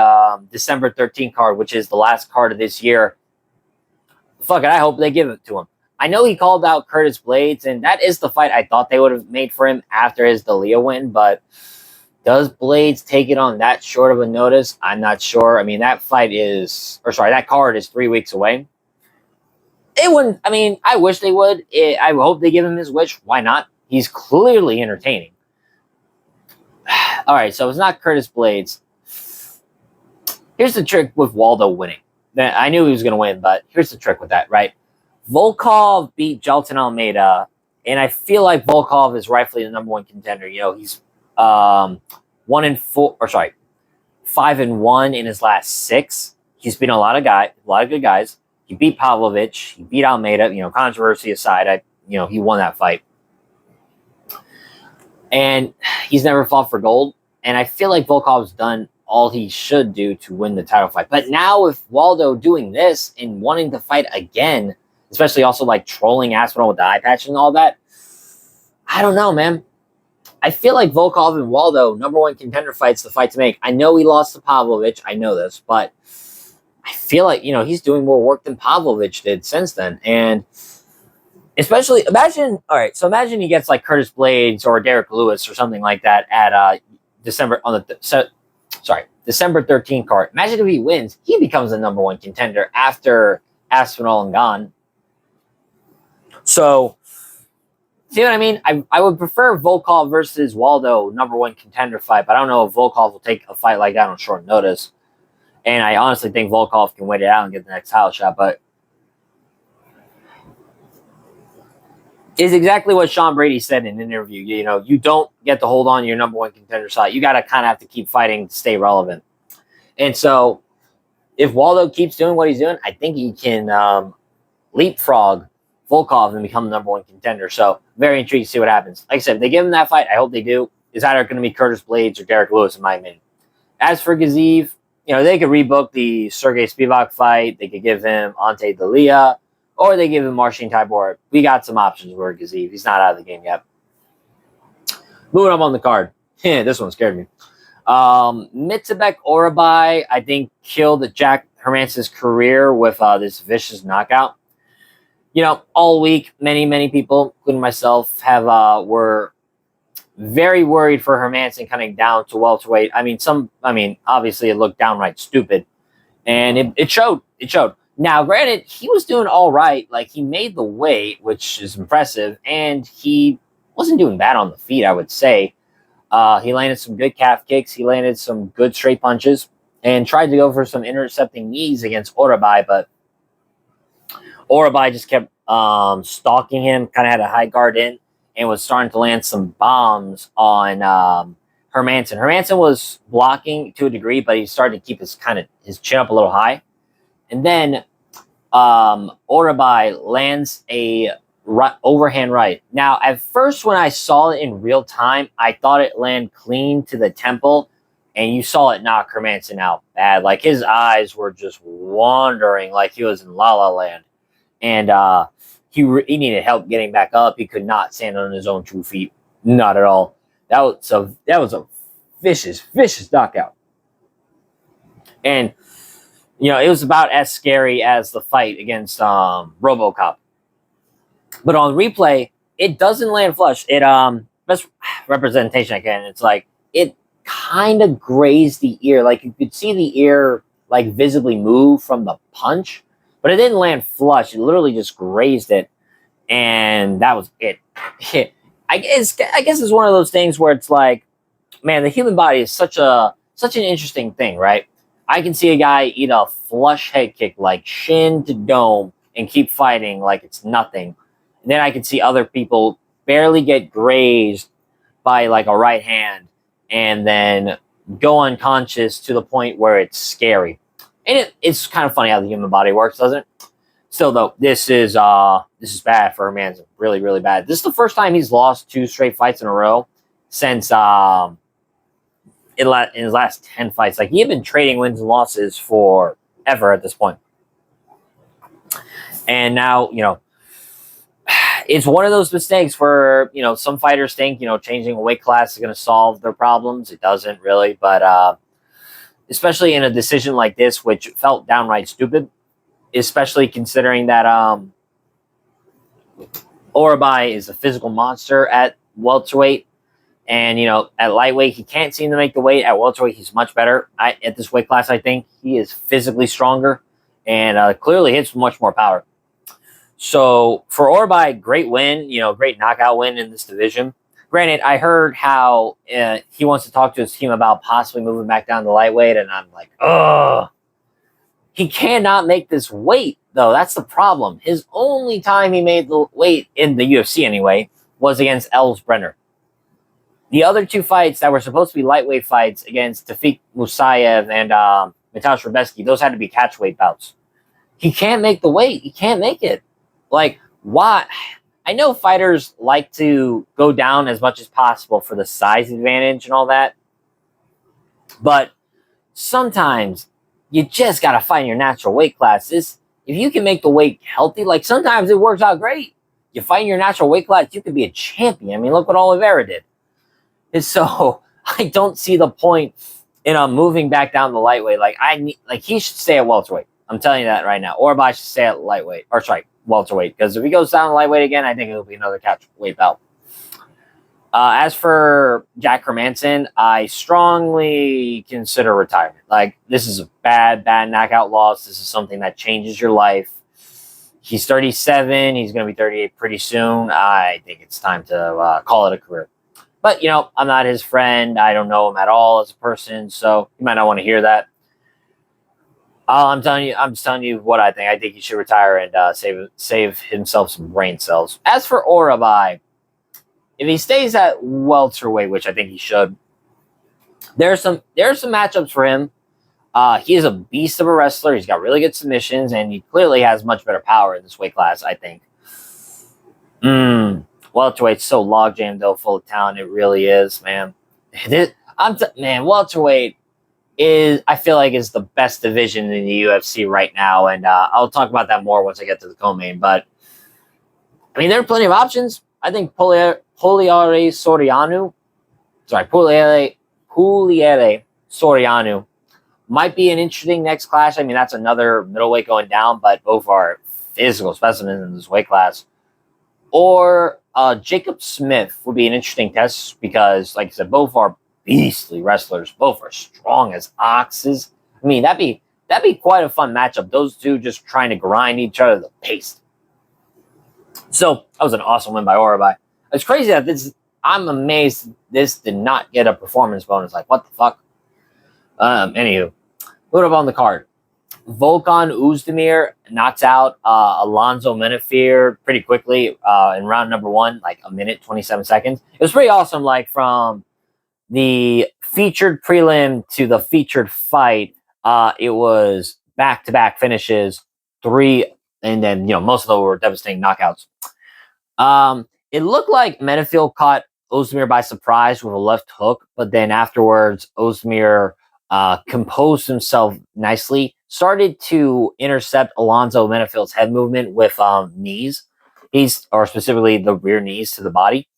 December 13th card, which is the last card of this year. Fuck it, I hope they give it to him. I know he called out Curtis Blades, and that is the fight I thought they would have made for him after his D'Elia win, but does Blades take it on that short of a notice? I'm not sure. That card is 3 weeks away. It wouldn't, I wish they would. I hope they give him his wish. Why not? He's clearly entertaining. All right, so it's not Curtis Blades. Here's the trick with Waldo winning. I knew he was going to win, but here's the trick with that, right? Volkov beat Jailton Almeida, and I feel like Volkov is rightfully the number 1 contender. He's 5-1 in his last 6. He's beaten a lot of good guys. He beat Pavlovich. He beat Almeida. Controversy aside, he won that fight. And he's never fought for gold. And I feel like Volkov's done all he should do to win the title fight. But now with Waldo doing this and wanting to fight again, especially also like trolling Aspinall with the eye patch and all that, I don't know, man. I feel like Volkov and Waldo, number 1 contender fight's the fight to make. I know he lost to Pavlovich. I know this, but I feel like, he's doing more work than Pavlovich did since then. And especially, imagine he gets like Curtis Blades or Derek Lewis or something like that at December 13th card. Imagine if he wins, he becomes the number 1 contender after Aspinall and Gane. So See what I mean? I would prefer Volkov versus Waldo #1 contender fight, but I don't know if Volkov will take a fight like that on short notice. And I honestly think Volkov can wait it out and get the next title shot, but it's exactly what Sean Brady said in an interview. You know, you don't get to hold on to your #1 contender shot. You got to kind of have to keep fighting to stay relevant. And so if Waldo keeps doing what he's doing, I think he can leapfrog Volkov and become the #1 contender. So very intrigued to see what happens. Like I said, if they give him that fight, I hope they do. It's either going to be Curtis Blades or Derek Lewis, in my opinion. As for Gaziev, you know, they could rebook the Sergey Spivak fight. They could give him Ante Dalia, or they give him Marcin Tybura. We got some options for Gaziev. He's not out of the game yet. Moving up on the card. This one scared me. Mitsabek Orabai, I think, killed Jack Hermansson's career with this vicious knockout. You know, all week, many people, including myself, were very worried for Hermansson coming down to welterweight. I mean, obviously it looked downright stupid, and it showed. It showed. Now, granted, he was doing all right. Like, he made the weight, which is impressive, and he wasn't doing bad on the feet, I would say. He landed some good calf kicks. He landed some good straight punches and tried to go for some intercepting knees against Orabai, but Orabai just kept stalking him, kind of had a high guard in, and was starting to land some bombs on Hermansson. Hermansson was blocking to a degree, but he started to keep his chin up a little high. And then Orabai lands a overhand right. Now, at first, when I saw it in real time, I thought it landed clean to the temple, and you saw it knock Hermansson out bad. Like, his eyes were just wandering like he was in La La Land. And he needed help getting back up. He could not stand on his own 2 feet. Not at all. That was a vicious knockout. And, you know, it was about as scary as the fight against RoboCop. But on replay, it doesn't land flush. It best representation I can. It's like it kind of grazed the ear. Like, you could see the ear like visibly move from the punch, but it didn't land flush. It literally just grazed it, and that was it. I guess it's one of those things where it's like, man, the human body is such an interesting thing, right? I can see a guy eat a flush head kick like shin to dome and keep fighting like it's nothing. And then I can see other people barely get grazed by like a right hand and then go unconscious to the point where it's scary. And it's kind of funny how the human body works, doesn't it? Still, though, this is bad for Hermansson. Really, really bad. This is the first time he's lost 2 straight fights in a row since in his last 10 fights. Like, he had been trading wins and losses forever at this point. And now, you know, it's one of those mistakes where, you know, some fighters think, you know, changing a weight class is going to solve their problems. It doesn't really, but especially in a decision like this, which felt downright stupid, especially considering that Orabai is a physical monster at welterweight. And, you know, at lightweight, he can't seem to make the weight. At welterweight, he's much better. At this weight class, I think he is physically stronger and clearly hits much more power. So for Orabai, great win, you know, great knockout win in this division. Granted, I heard how he wants to talk to his team about possibly moving back down to lightweight, and I'm like, ugh. He cannot make this weight, though. That's the problem. His only time he made the weight in the UFC, anyway, was against Els Brenner. The other 2 fights that were supposed to be lightweight fights against Tafik Musayev and Mateusz Rebecki, those had to be catchweight bouts. He can't make the weight. He can't make it. Like, why? I know fighters like to go down as much as possible for the size advantage and all that, but sometimes you just got to find your natural weight classes. If you can make the weight healthy, like sometimes it works out great. You find your natural weight class, you could be a champion. I mean, look what Oliveira did. And so I don't see the point in moving back down to lightweight. Like, he should stay at welterweight. I'm telling you that right now. Orabai should stay at lightweight, or sorry, welterweight. Because if he goes down to lightweight again, I think it'll be another catchweight bout. As for Jack Hermansson, I strongly consider retirement. Like, this is a bad knockout loss. This is something that changes your life. He's 37. He's going to be 38 pretty soon. I think it's time to call it a career. But, you know, I'm not his friend. I don't know him at all as a person, so you might not want to hear that. I'm just telling you what I think. I think he should retire and save himself some brain cells. As for Orabai, if he stays at welterweight, which I think he should, there's some matchups for him. He is a beast of a wrestler. He's got really good submissions, and he clearly has much better power in this weight class, I think. Welterweight's so log jammed though, full of talent. It really is, man. Welterweight I feel like is the best division in the UFC right now, and I'll talk about that more once I get to the co-main. But I mean, there are plenty of options. I think Puliere Soriano might be an interesting next clash. I mean, that's another middleweight going down, but both are physical specimens in this weight class. Or Jacob Smith would be an interesting test because, like I said, both are beastly wrestlers. Both are strong as oxes. I mean, that'd be quite a fun matchup. Those two just trying to grind each other to paste. So that was an awesome win by Orabai. It's crazy that I'm amazed this did not get a performance bonus. Like, what the fuck? Anywho, put up on the card. Volkan Oezdemir knocks out Alonzo Menifeer pretty quickly in round number 1, like a minute, 27 seconds. It was pretty awesome, like from the featured prelim to the featured fight. It was back-to-back finishes, 3, and then, you know, most of them were devastating knockouts. It looked like Menifeer caught Oezdemir by surprise with a left hook, but then afterwards, Oezdemir composed himself nicely, started to intercept Alonzo Menifield's head movement with knees, or specifically the rear knees to the body.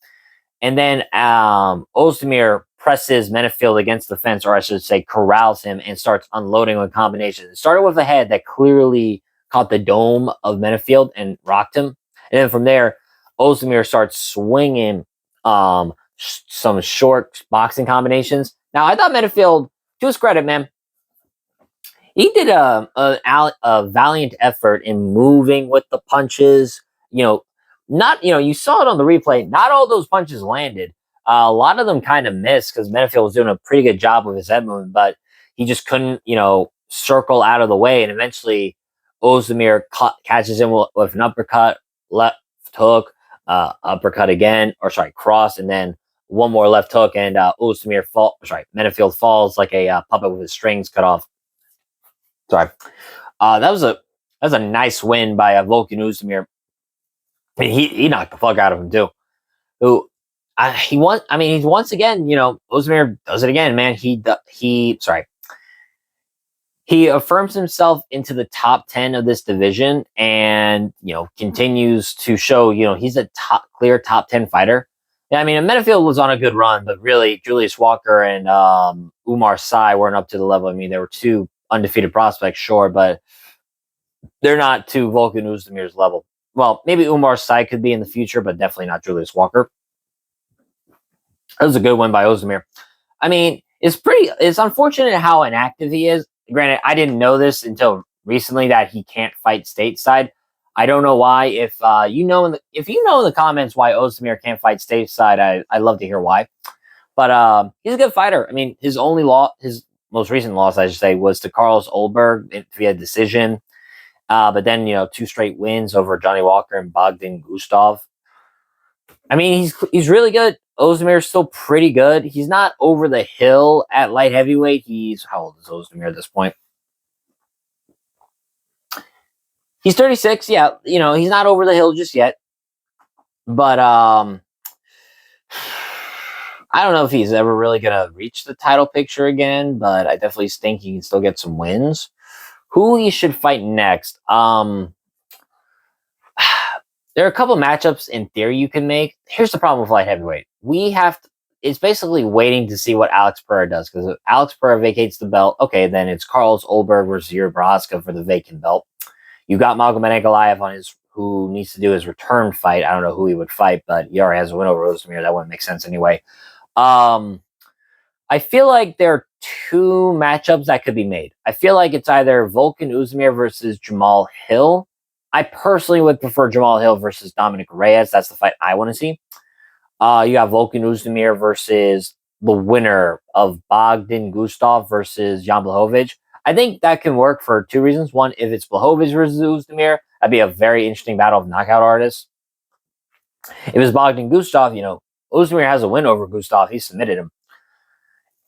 And then Oezdemir presses Menifield against the fence, or I should say corrals him, and starts unloading with combinations. It started with a head that clearly caught the dome of Menifield and rocked him. And then from there, Oezdemir starts swinging some short boxing combinations. Now, I thought Menifield, to his credit, man, he did a valiant effort in moving with the punches. You know, you saw it on the replay. Not all those punches landed. A lot of them kind of missed because Menifield was doing a pretty good job with his head movement, but he just couldn't, circle out of the way. And eventually, Oezdemir catches him with an uppercut, left hook, uppercut again, cross, and then one more left hook, and Menifield falls like a puppet with his strings cut off. Sorry. That was a nice win by Volkan Oezdemir. I mean, he knocked the fuck out of him too. He's once again, Oezdemir does it again, man. He affirms himself into the top 10 of this division, and continues to show he's a clear top 10 fighter. Yeah, I mean, Menifield was on a good run, but really Julius Walker and Umar Sy weren't up to the level. I mean, they were two undefeated prospects, sure, but they're not to Volkan Oezdemir's level. Well, maybe Umar Sy could be in the future, but definitely not Julius Walker. That was a good win by Oezdemir. I mean, it's unfortunate how inactive he is. Granted, I didn't know this until recently that he can't fight stateside. I don't know why. If you know in the comments why Oezdemir can't fight stateside, I'd love to hear why. But he's a good fighter. I mean, his most recent loss, I should say, was to Carlos Ulberg via decision. But then 2 straight wins over Johnny Walker and Bogdan Gustov. I mean, he's really good. Oezdemir is still pretty good. He's not over the hill at light heavyweight. How old is Oezdemir at this point? He's 36. Yeah, he's not over the hill just yet. But I don't know if he's ever really gonna reach the title picture again. But I definitely think he can still get some wins. Who he should fight next? There are a couple matchups in theory you can make. Here's the problem with light heavyweight. It's basically waiting to see what Alex Pereira does. Because if Alex Pereira vacates the belt, okay, then it's Carlos Ulberg versus Yuri Prochazka for the vacant belt. You got Magomed Ankalaev who needs to do his return fight. I don't know who he would fight, but he already has a win over Oezdemir. That wouldn't make sense anyway. I feel like there are 2 matchups that could be made. I feel like it's either Volkan Oezdemir versus Jamal Hill, I personally would prefer Jamal Hill versus Dominic Reyes. That's the fight I want to see. You have Volkan Oezdemir versus the winner of Bogdan Gustaf versus Jan Blachowicz. I think that can work for two reasons. One, if it's Blachowicz versus Oezdemir, that'd be a very interesting battle of knockout artists. If it's Bogdan Gustaf, Oezdemir has a win over Gustaf. He submitted him.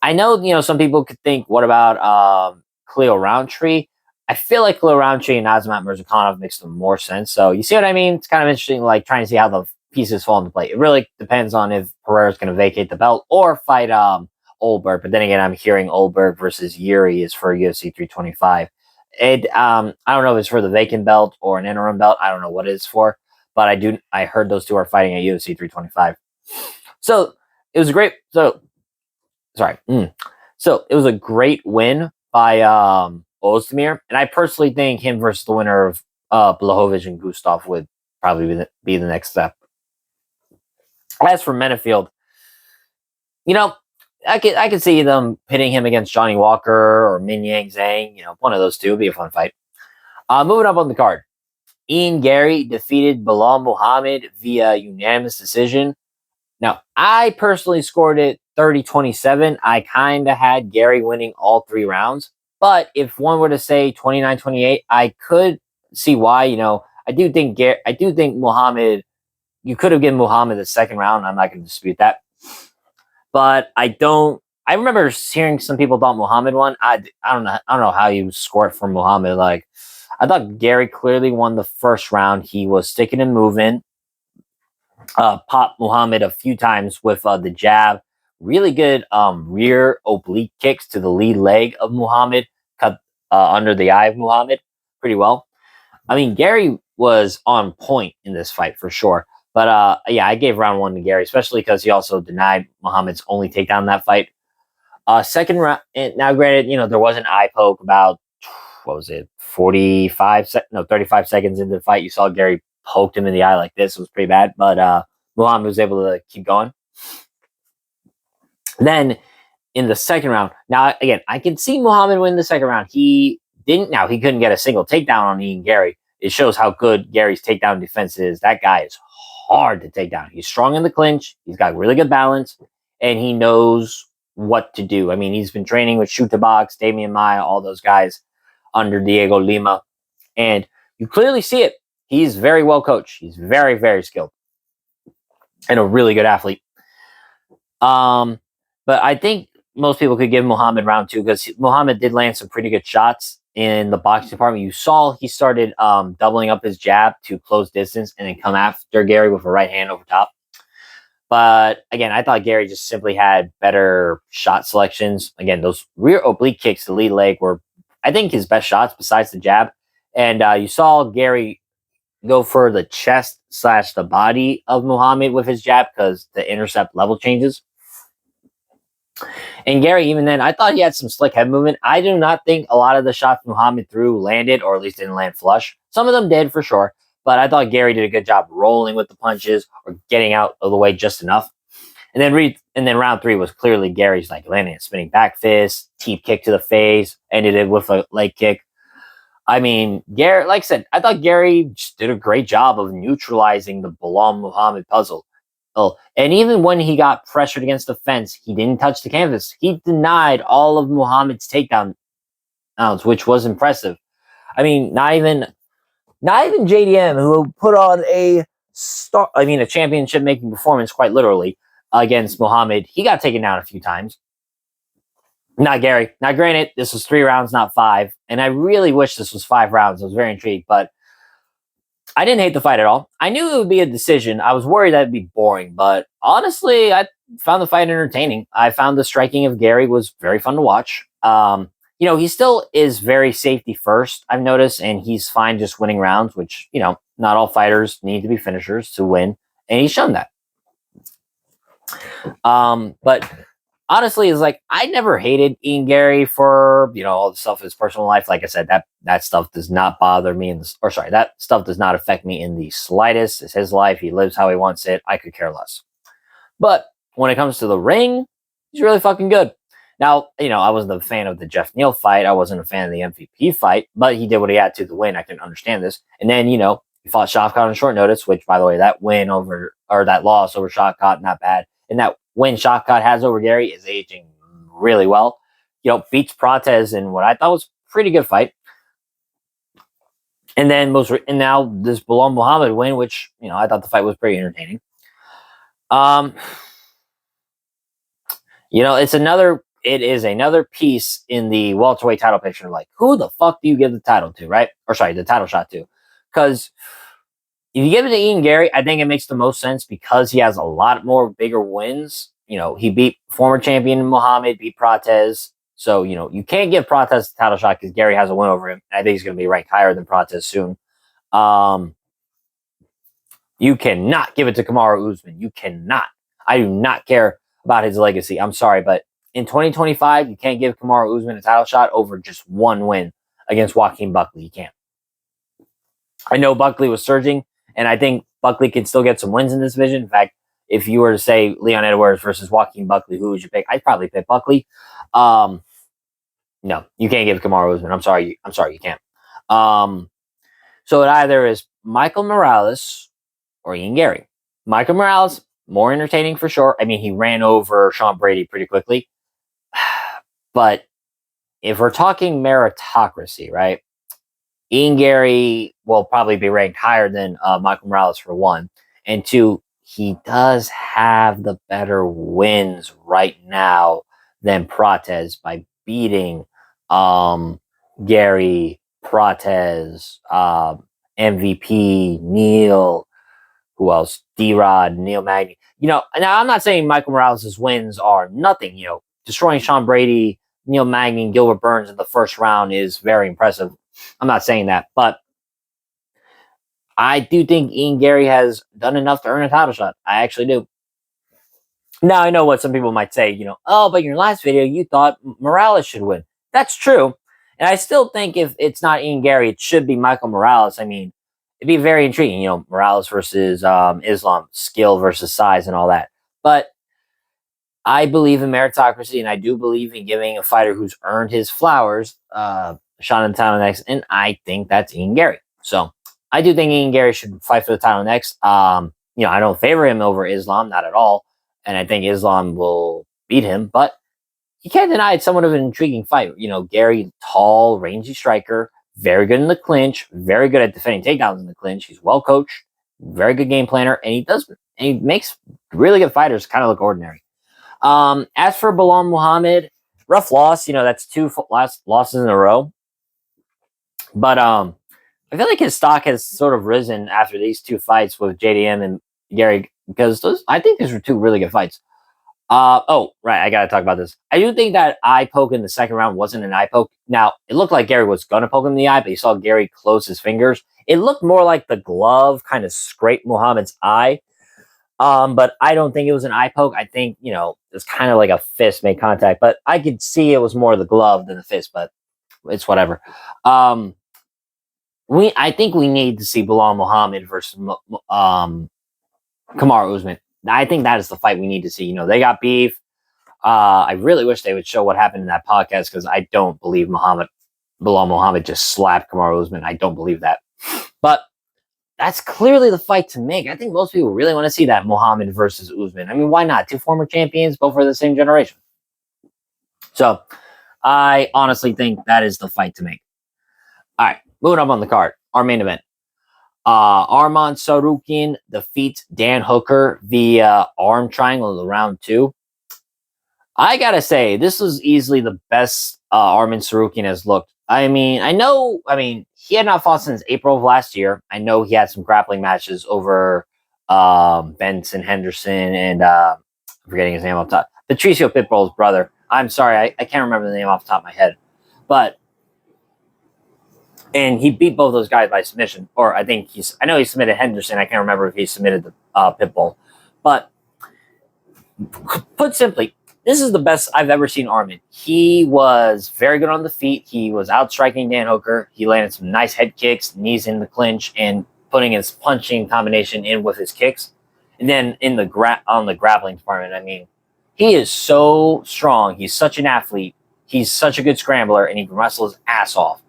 I know, some people could think, what about Khalil Roundtree? I feel like Khalil Roundtree and Azamat Murzakanov makes more sense. So you see what I mean? It's kind of interesting, like trying to see how the pieces fall into play. It really depends on if Pereira's going to vacate the belt or fight Oldberg. But then again, I'm hearing Oldberg versus Yuri is for UFC 325. I don't know if it's for the vacant belt or an interim belt. I don't know what it's for, but I heard those two are fighting at UFC 325. So it was a great. So it was a great win by Oezdemir, and I personally think him versus the winner of Blachowicz and Gustaf would probably be the next step. As for Menefield, I could see them pitting him against Johnny Walker or Min Yang Zhang. One of those two would be a fun fight. Moving up on the card, Ian Gary defeated Bilal Muhammad via unanimous decision. Now, I personally scored it 30-27. I kind of had Gary winning all 3 rounds. But if one were to say 29-28, I could see why. I do think Muhammad, you could have given Muhammad the second round. I'm not going to dispute that. But I remember hearing some people thought Muhammad won. I don't know how you score it for Muhammad. Like, I thought Gary clearly won the first round. He was sticking and moving. Popped Muhammad a few times with the jab. Really good rear oblique kicks to the lead leg of Muhammad. Cut under the eye of Muhammad pretty well. I mean, Gary was on point in this fight for sure. But I gave round 1 to Gary, especially because he also denied Muhammad's only takedown in that fight. Second round, now granted, there was an eye poke about, 35 seconds into the fight. You saw Gary poked him in the eye like this. It was pretty bad, but Muhammad was able to keep going. Then in the second round, now again, I can see Muhammad win the second round. He couldn't get a single takedown on Ian Gary. It shows how good Gary's takedown defense is. That guy is hard to take down. He's strong in the clinch. He's got really good balance, and he knows what to do. I mean, he's been training with Shoot to Box, Damian Maia, all those guys under Diego Lima, and you clearly see it. He's very well coached. He's very, very skilled and a really good athlete. But I think most people could give Muhammad round 2 because Muhammad did land some pretty good shots in the boxing department. You saw he started doubling up his jab to close distance and then come after Gary with a right hand over top. But again, I thought Gary just simply had better shot selections. Again, those rear oblique kicks to the lead leg were, I think, his best shots besides the jab. And you saw Gary go for the chest / the body of Muhammad with his jab because the intercept level changes. And Gary, even then, I thought he had some slick head movement. I do not think a lot of the shots Muhammad threw landed, or at least didn't land flush. Some of them did for sure, but I thought Gary did a good job rolling with the punches or getting out of the way just enough. And then round 3 was clearly Gary's landing a spinning back fist, teep kick to the face, ended it with a leg kick. I mean, Gary, like I said, I thought Gary just did a great job of neutralizing the Bilal Muhammad puzzle. And even when he got pressured against the fence, he didn't touch the canvas. He denied all of Muhammad's takedowns, which was impressive. I mean, not even JDM, who put on a championship-making performance, quite literally, against Muhammad. He got taken down a few times. Not Gary. Now, granted, this was 3 rounds, not 5, and I really wish this was 5 rounds. I was very intrigued, but I didn't hate the fight at all. I knew it would be a decision. I was worried that it'd be boring, but honestly, I found the fight entertaining. I found the striking of Gary was very fun to watch. He still is very safety first, I've noticed, and he's fine just winning rounds, which, not all fighters need to be finishers to win, and he's shown that. But honestly, it's I never hated Ian Gary for, all the stuff in his personal life. Like I said, that stuff does not bother me that stuff does not affect me in the slightest. It's his life. He lives how he wants it. I could care less. But when it comes to the ring, he's really fucking good. Now, I wasn't a fan of the Jeff Neal fight. I wasn't a fan of the MVP fight, but he did what he had to win. I can understand this. And then, he fought Shavkat on short notice, which, by the way, that loss over Shavkat, not bad. And that win Shavkat has over Gary is aging really well. Beats Prates in what I thought was a pretty good fight. And then now this Belal Muhammad win, which, I thought the fight was pretty entertaining. It is another piece in the welterweight title picture. Like, who the fuck do you give the title to, right? Or sorry, the title shot to? Because if you give it to Ian Gary, I think it makes the most sense because he has a lot more bigger wins. He beat former champion Muhammad, beat Prates. So, you can't give Prates the title shot because Gary has a win over him. I think he's going to be ranked higher than Prates soon. You cannot give it to Kamaru Usman. You cannot. I do not care about his legacy. I'm sorry, but in 2025, you can't give Kamaru Usman a title shot over just one win against Joaquin Buckley. You can't. I know Buckley was surging, and I think Buckley can still get some wins in this division. In fact, if you were to say Leon Edwards versus Joaquin Buckley, who would you pick? I'd probably pick Buckley. No, you can't give Kamaru Usman. I'm sorry, you can't. So it either is Michael Morales or Ian Gary. Michael Morales, more entertaining for sure. I mean, he ran over Sean Brady pretty quickly. But if we're talking meritocracy, right? Ian Gary will probably be ranked higher than Michael Morales for one. And two, he does have the better wins right now than Prates by beating Gary, Prates, MVP, Neal, who else? D-Rod, Neil Magny. Now I'm not saying Michael Morales' wins are nothing. Destroying Sean Brady, Neil Magny, and Gilbert Burns in the first round is very impressive. I'm not saying that, but I do think Ian Gary has done enough to earn a title shot. I actually do. Now, I know what some people might say, but in your last video, you thought Morales should win. That's true. And I still think if it's not Ian Gary, it should be Michael Morales. I mean, it'd be very intriguing, Morales versus Islam, skill versus size and all that. But I believe in meritocracy, and I do believe in giving a fighter who's earned his flowers a shot in the title next, and I think that's Ian Gary. So I do think Ian Gary should fight for the title next. I don't favor him over Islam, not at all, and I think Islam will beat him, but you can't deny it's somewhat of an intriguing fight. Gary, tall, rangy striker, very good in the clinch, very good at defending takedowns in the clinch. He's well coached, very good game planner, and he makes really good fighters kind of look ordinary. As for Belal Muhammad, rough loss. That's two losses in a row. But I feel like his stock has sort of risen after these two fights with JDM and Gary because I think these were two really good fights. Oh, right, I gotta talk about this. I do think that eye poke in the second round wasn't an eye poke. Now, it looked like Gary was gonna poke him in the eye, but you saw Gary close his fingers. It looked more like the glove kind of scraped Muhammad's eye. But I don't think it was an eye poke. I think, it's kind of like a fist made contact, but I could see it was more the glove than the fist, but it's whatever. I think we need to see Belal Muhammad versus Kamaru Usman. I think that is the fight we need to see. They got beef. I really wish they would show what happened in that podcast because I don't believe Belal Muhammad just slapped Kamaru Usman. I don't believe that. But that's clearly the fight to make. I think most people really want to see that Muhammad versus Usman. I mean, why not? Two former champions, both are the same generation. So I honestly think that is the fight to make. All right, moving up on the card, our main event. Arman Tsarukyan defeats Dan Hooker via arm triangle in round 2. I gotta say, this was easily the best Arman Tsarukyan has looked. I mean, he had not fought since April of last year. I know he had some grappling matches over Benson Henderson and I'm forgetting his name off the top. Patricio Pitbull's brother. I'm sorry, I can't remember the name off the top of my head. And he beat both those guys by submission. Or I know he submitted Henderson. I can't remember if he submitted the Pitbull. But put simply, this is the best I've ever seen Arman. He was very good on the feet. He was outstriking Dan Hooker. He landed some nice head kicks, knees in the clinch, and putting his punching combination in with his kicks. And then on the grappling department, He is so strong. He's such an athlete. He's such a good scrambler, and he can wrestle his ass off.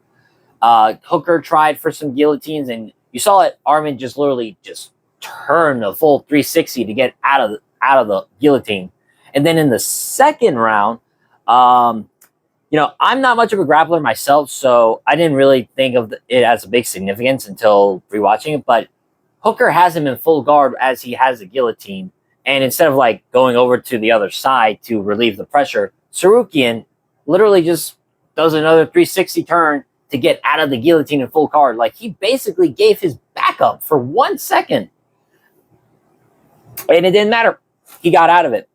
Hooker tried for some guillotines, and you saw it. Arman just literally just turned a full 360 to get out of the guillotine. And then in the second round, I'm not much of a grappler myself, so I didn't really think of it as a big significance until rewatching it. But Hooker has him in full guard as he has the guillotine, and instead of like going over to the other side to relieve the pressure, Tsarukyan literally just does another 360 turn to get out of the guillotine in full guard. Like, he basically gave his back up for 1 second, and it didn't matter. He got out of it,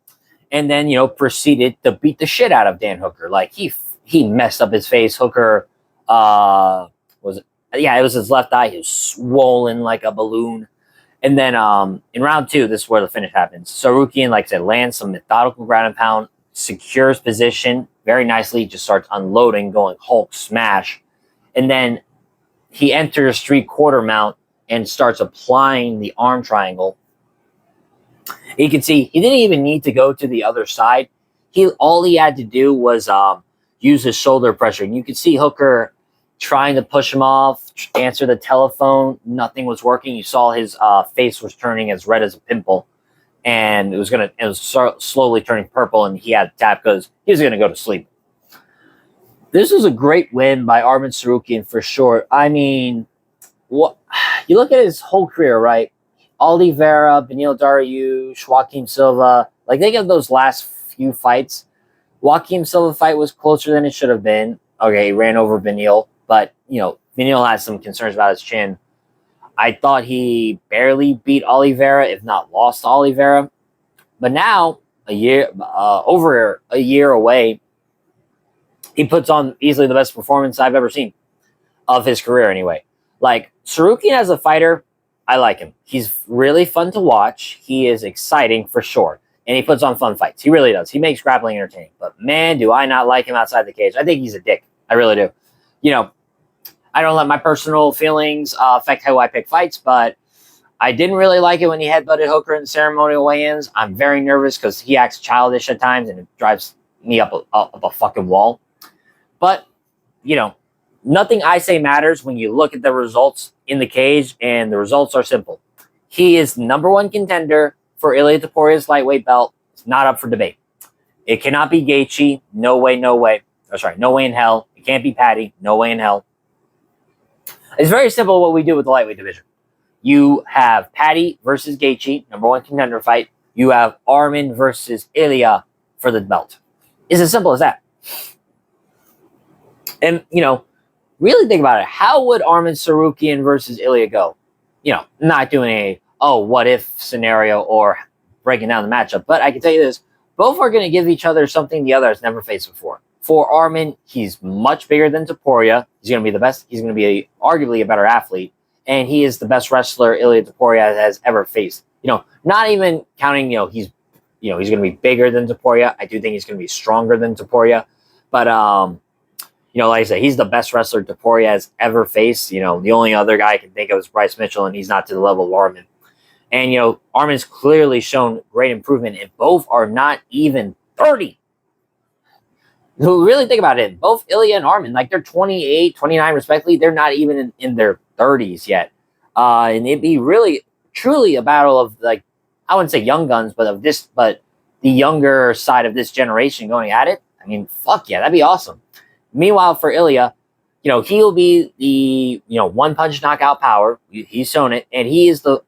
and then proceeded to beat the shit out of Dan Hooker. Like, he messed up his face. Hooker was it? Yeah, it was his left eye. He was swollen like a balloon. And then in round 2, this is where the finish happens. Tsarukyan, like I said, lands some methodical ground and pound, secures position very nicely, just starts unloading, going Hulk smash. And then he enters 3/4 mount and starts applying the arm triangle. You can see he didn't even need to go to the other side. All he had to do was use his shoulder pressure. And you can see Hooker trying to push him off, answer the telephone. Nothing was working. You saw his face was turning as red as a pimple, and it was slowly turning purple. And he had to tap because he was gonna go to sleep. This was a great win by Arman Tsarukyan for sure. I mean, what you look at his whole career, right? Oliveira, Beneil Dariush, Joaquim Silva. Like, think of those last few fights. Joaquim Silva fight was closer than it should have been. Okay, he ran over Beneil, but Beneil has some concerns about his chin. I thought he barely beat Oliveira, if not lost to Oliveira. But now, over a year away, he puts on easily the best performance I've ever seen of his career, anyway. Like, Tsarukyan as a fighter, I like him. He's really fun to watch. He is exciting for sure. And he puts on fun fights. He really does. He makes grappling entertaining. But man, do I not like him outside the cage. I think he's a dick. I really do. I don't let my personal feelings affect how I pick fights, but I didn't really like it when he headbutted Hooker in the ceremonial weigh-ins. I'm very nervous because he acts childish at times, and it drives me up a fucking wall. But, nothing I say matters when you look at the results in the cage, and the results are simple. He is #1 contender for Ilia Toporia's lightweight belt. It's not up for debate. It cannot be Gaethje. No way, no way. Oh, sorry, no way in hell. It can't be Patty. No way in hell. It's very simple what we do with the lightweight division. You have Patty versus Gaethje, #1 contender fight. You have Arman versus Ilia for the belt. It's as simple as that. And, really think about it. How would Arman Tsarukyan versus Ilia go? Not doing a, what if scenario or breaking down the matchup. But I can tell you this. Both are going to give each other something the other has never faced before. For Arman, he's much bigger than Topuria. He's going to be the best. He's going to be arguably a better athlete. And he is the best wrestler Ilia Topuria has ever faced. Not even counting, he's going to be bigger than Topuria. I do think he's going to be stronger than Topuria. But, like I said, he's the best wrestler Topuria has ever faced. The only other guy I can think of is Bryce Mitchell, and he's not to the level of Arman. And, Arman's clearly shown great improvement, and both are not even 30. Really think about it. Both Ilia and Arman, like, they're 28, 29 respectively. They're not even in their 30s yet. And it'd be really, truly a battle of, like, I wouldn't say young guns, but the younger side of this generation going at it. I mean, fuck yeah, that'd be awesome. Meanwhile, for Ilia, he'll be the, one-punch knockout power. He's shown it. And he is the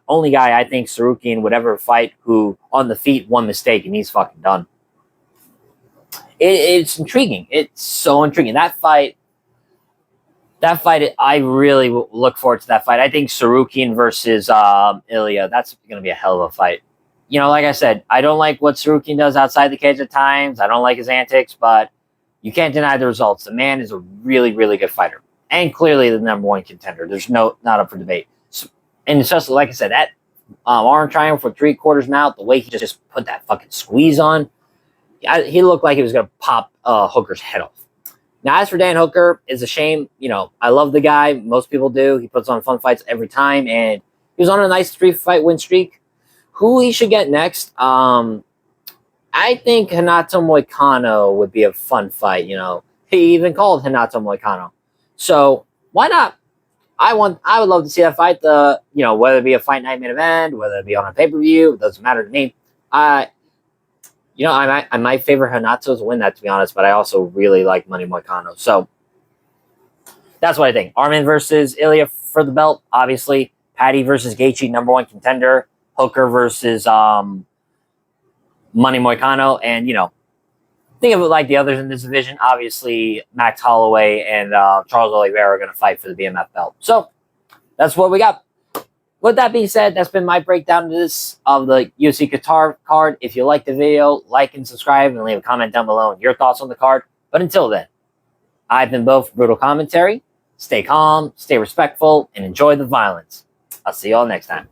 only guy I think Tsarukyan would ever fight who, on the feet, one mistake, and he's fucking done. It's intriguing. It's so intriguing. That fight, I really look forward to that fight. I think Tsarukyan versus Ilia, that's going to be a hell of a fight. Like I said, I don't like what Tsarukyan does outside the cage at times. I don't like his antics, but you can't deny the results. The man is a really, really good fighter. And clearly the #1 contender. There's not up for debate. And especially, like I said, that arm triangle for 3/4 mount, the way he just put that fucking squeeze on, he looked like he was going to pop Hooker's head off. Now, as for Dan Hooker, it's a shame. I love the guy. Most people do. He puts on fun fights every time. And he was on a nice 3-fight win streak. Who he should get next? I think Hanato Moicano would be a fun fight. He even called Hanato Moicano. So why not? I would love to see that fight. Whether it be a fight night main event, whether it be on a pay per view, it doesn't matter to me. I might favor Hanato to win that, to be honest, but I also really like Money Moicano. So that's what I think. Arman versus Ilya for the belt, obviously. Patty versus Gaethje, #1 contender. Hooker versus Money Moicano, and think of it like the others in this division. Obviously, Max Holloway and Charles Oliveira are going to fight for the BMF belt. So that's what we got. With that being said, that's been my breakdown of the UFC Qatar card. If you like the video, like and subscribe, and leave a comment down below on your thoughts on the card. But until then, I've been both Brutal Commentary. Stay calm, stay respectful, and enjoy the violence. I'll see you all next time.